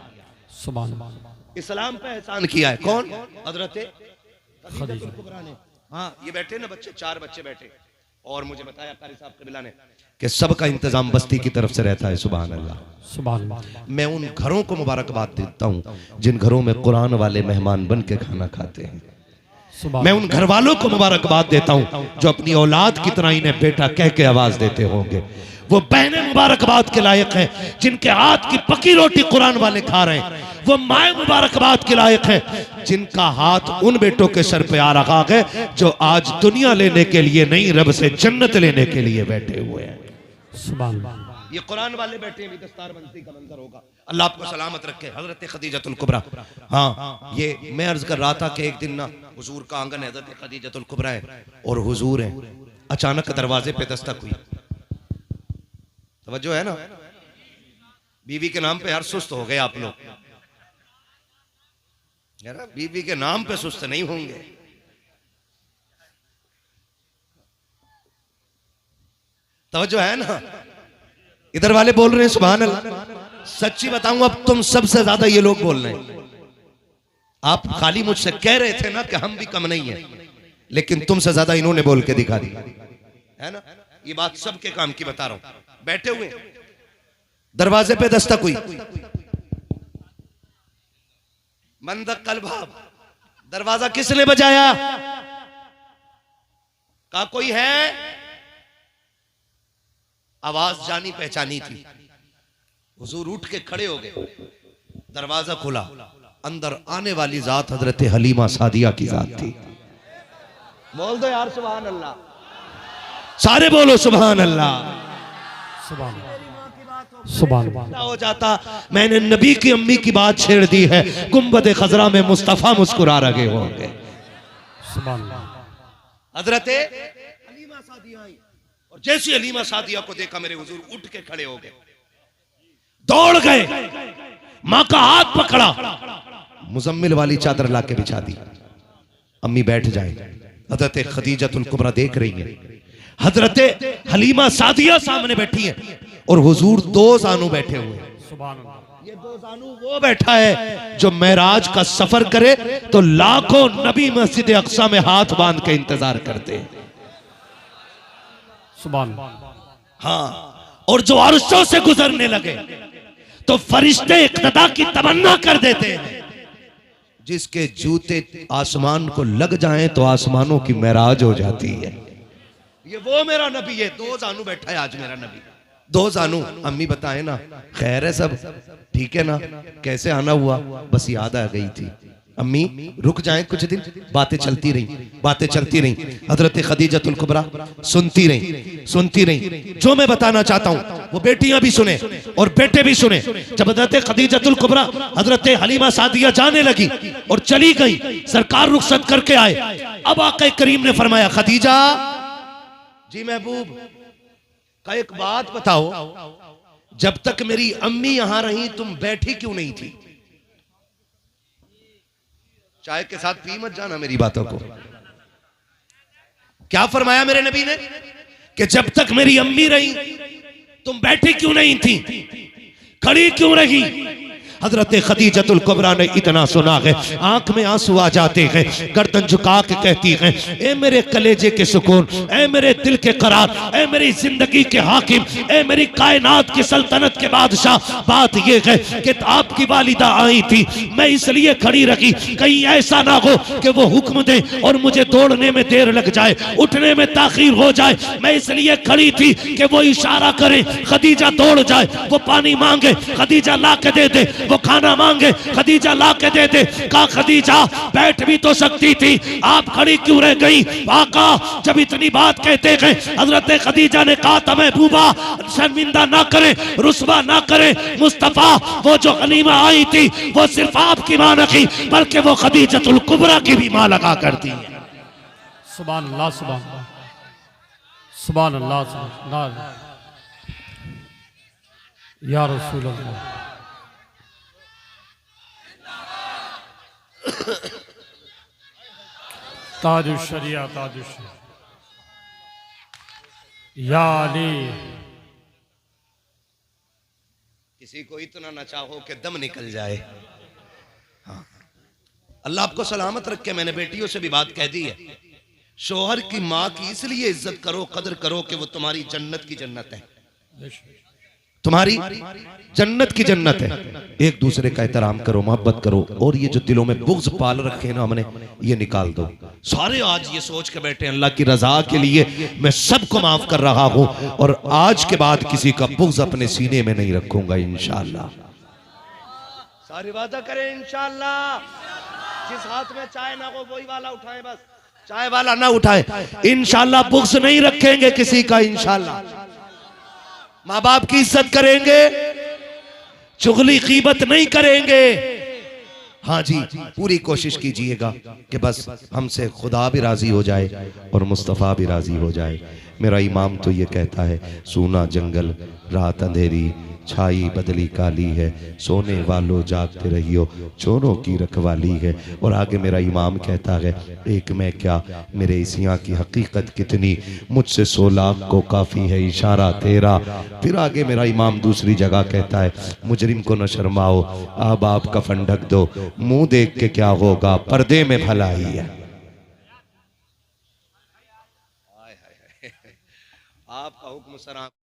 सुभान अल्लाह। इस्लाम पे एहसान किया है कौन? हजरत खदीजा। कुबरा ने। हाँ ये बैठे ना बच्चे, 4 बच्चे बैठे और मुझे बताया कारी साहब कबीला ने कि सबका इंतजाम बस्ती की तरफ से रहता है। सुभान अल्लाह, सुभान अल्लाह। मैं उन घरों को मुबारकबाद देता हूँ जिन घरों में कुरान वाले मेहमान बन के खाना खाते हैं। मैं उन घर वालों को मुबारकबाद देता हूँ जो अपनी औलाद की तरह इन्हें बेटा कह के आवाज देते होंगे। वो बहनें मुबारकबाद के लायक हैं जिनके हाथ की पकी रोटी कुरान वाले खा रहे हैं। वो माए मुबारकबाद के लायक हैं जिनका हाथ उन बेटों के सर पे आ रहा है जो आज दुनिया लेने के लिए नहीं, रब से जन्नत लेने के लिए बैठे हुए हैं। सुभान अल्लाह। ये कुरान वाले बैठे हैं, भी दस्तारबंदी का मंजर होगा। अल्लाह आपको सलामत रखे। हजरत खदीजतुल कुबरा। हाँ ये मैं अर्ज कर रहा था कि एक दिन ना हुजूर का आंगन हजरत खदीजतुल कुबरा है और हुजूर है, अचानक दरवाजे पे दस्तक हुई। तवज्जो है ना? बीवी के नाम पे हर सुस्त हो गए आप लोग, बीवी के नाम पे सुस्त नहीं होंगे। तवज्जो है ना? इधर वाले बोल रहे हैं सुभान अल्लाह। सच्ची बताऊं अब तुम सबसे ज्यादा ये लोग बोल रहे हैं। आप खाली मुझसे कह रहे थे ना कि हम भी कम नहीं है, लेकिन तुमसे ज्यादा इन्होंने बोल के दिखा दिया है ना। ये बात सबके काम की बता रहा हूं। बैठे हुए दरवाजे पे दस्तक हुई, मंद कलभाब, दरवाजा किसने बजाया? कहा कोई है? आवाज जानी पहचानी थी। हुजूर उठ के खड़े हो गए, दरवाजा खुला, अंदर आने वाली जात हजरत हलीमा सादिया की जात थी। बोल दो यार सुभान अल्लाह, सारे बोलो सुभान अल्लाह। सुभान सुभान हो जाता मैंने नबी की अम्मी की बात छेड़ दी है, गुंबद खजरा में मुस्तफा मुस्कुरा रहे होंगे। सुभान हजरत हलीमा सादिया आई और जैसे हलीमा सादिया को देखा मेरे हुजूर उठ के खड़े हो गए, दौड़ गए, मां का हाथ पकड़ा, मुजम्मिल वाली चादर लाके बिछा दी। अम्मी बैठ जाए। हजरत खदीजतुल कुबरा देख रही है, हजरत हलीमा सादिया सामने बैठी है और हुजूर दो जानू बैठे हुए हैं। सुभान अल्लाह। ये दो जानू वो बैठा है जो मेराज का सफर करे तो लाखों नबी मस्जिद अक्सा में हाथ बांध के इंतजार करते हैं। सुभान हाँ, और जो अर्शों से गुजरने लगे तो फरिश्ते इक्तदा की तमन्ना कर देते हैं। जिसके जूते आसमान को लग जाएं तो आसमानों की मेराज हो जाती है। ये वो मेरा नबी है। दो जानू बैठा है आज मेरा नबी, दो जानू। अम्मी बताए ना, खैर है सब ठीक है ना? कैसे आना हुआ? बस याद आ गई थी। अम्मी रुक जाएं कुछ दिन। बातें चलती रही, बातें चलती रही। हजरत खदीजतुल कुबरा सुनती रही, सुनती रही। जो मैं बताना चाहता हूं वो बेटियां भी सुने और बेटे भी सुने। जब हजरत खदीजतुल कुबरा हजरत हलीमा सादिया जाने लगी और चली गई, सरकार रुखसत करके आए। अब आका करीम ने फरमाया, खदीजा जी महबूब का एक बात बताओ, जब तक मेरी अम्मी यहां रही तुम बैठी क्यों नहीं थी? चाय के साथ पी मत जाना मेरी बातों को। क्या फरमाया मेरे नबी ने कि जब तक मेरी अम्मी रही तुम बैठी क्यों नहीं थी, खड़ी क्यों रही? हजरत खदीजतुल कुबरा ने इतना सुना है, आंख में आंसू आ जाते हैं, गर्दन झुका के कहती हैं, ए मेरे कलेजे के सुकून, ए मेरे दिल के करार, ए मेरी जिंदगी के हाकिम, ए मेरी कायनात की सल्तनत के बादशाह, बात यह है कि आपकी वालिदा आई थी, मैं इसलिए खड़ी रखी कहीं ऐसा ना हो कि वो हुक्म दे और मुझे दौड़ने में देर लग जाए, उठने में ताखीर हो जाए। मैं इसलिए खड़ी थी कि वो इशारा करे, खदीजा दौड़ जाए, वो पानी मांगे, खदीजा ला के दे दे, वो खाना मांगे, खदीजा ला के दे दे। कहा खदीजा बैठ भी तो सकती थी, आप खड़ी क्यों रह गई? आका जब इतनी बात कहते हैं, हजरत खदीजा ने कहा था महबूबा शर्मिंदा ना करे, रुस्वा ना करे। मुस्तफा वो जो गनीमा आई थी वो सिर्फ आपकी मां नहीं बल्कि वो खदीजतुल कुबरा की भी मां लगा करती है। सुभान अल्लाह, सुभान अल्लाह, सुभान अल्लाह, सुभान अल्लाह, या रसूल अल्लाह। ताजुश शरिया, ताजुश या अली। किसी को इतना न चाहो कि दम निकल जाए। हाँ, अल्लाह आपको सलामत रखे। मैंने बेटियों से भी बात कह दी है, शोहर की माँ की इसलिए इज्जत करो, कदर करो कि वो तुम्हारी जन्नत की जन्नत है, तुम्हारी जन्नत की जन्नत है। एक दूसरे का एहतराम करो, मोहब्बत करो, और ये जो दिलों में बुग़्ज़ पाल रखे हैं ना हमने, ये निकाल दो। सारे आज ये सोच के बैठे अल्लाह की रजा के लिए मैं सबको माफ कर रहा हूं और आज के बाद किसी का बुग़्ज़ अपने सीने में नहीं रखूंगा इंशाअल्लाह। सारे वादा करें इंशाअल्लाह। जिस हाथ में चाय ना हो वही वाला उठाए, बस चाय वाला ना उठाए। इंशाअल्लाह बुग़्ज़ नहीं रखेंगे किसी का इंशाअल्लाह। माँ बाप की इज्जत करेंगे, चुगली ग़ीबत नहीं करेंगे। हाँ जी, पूरी कोशिश कीजिएगा कि बस हमसे खुदा भी राजी हो जाए और मुस्तफ़ा भी राजी हो जाए। मेरा इमाम तो ये कहता है, सूना जंगल रात अंधेरी, छाई बदली काली है, सोने वालों जागते रहियो, चोरों की रखवाली है। और आगे मेरा इमाम कहता है, एक मैं क्या मेरे इस यहाँ की हकीकत कितनी, मुझसे 100 लाख को काफ़ी है इशारा तेरा। फिर आगे मेरा इमाम दूसरी जगह कहता है, मुजरिम को न शर्माओ, अब आप कफन ढक दो, मुंह देख के क्या होगा, पर्दे में भलाई है। आपका हुक्म सरा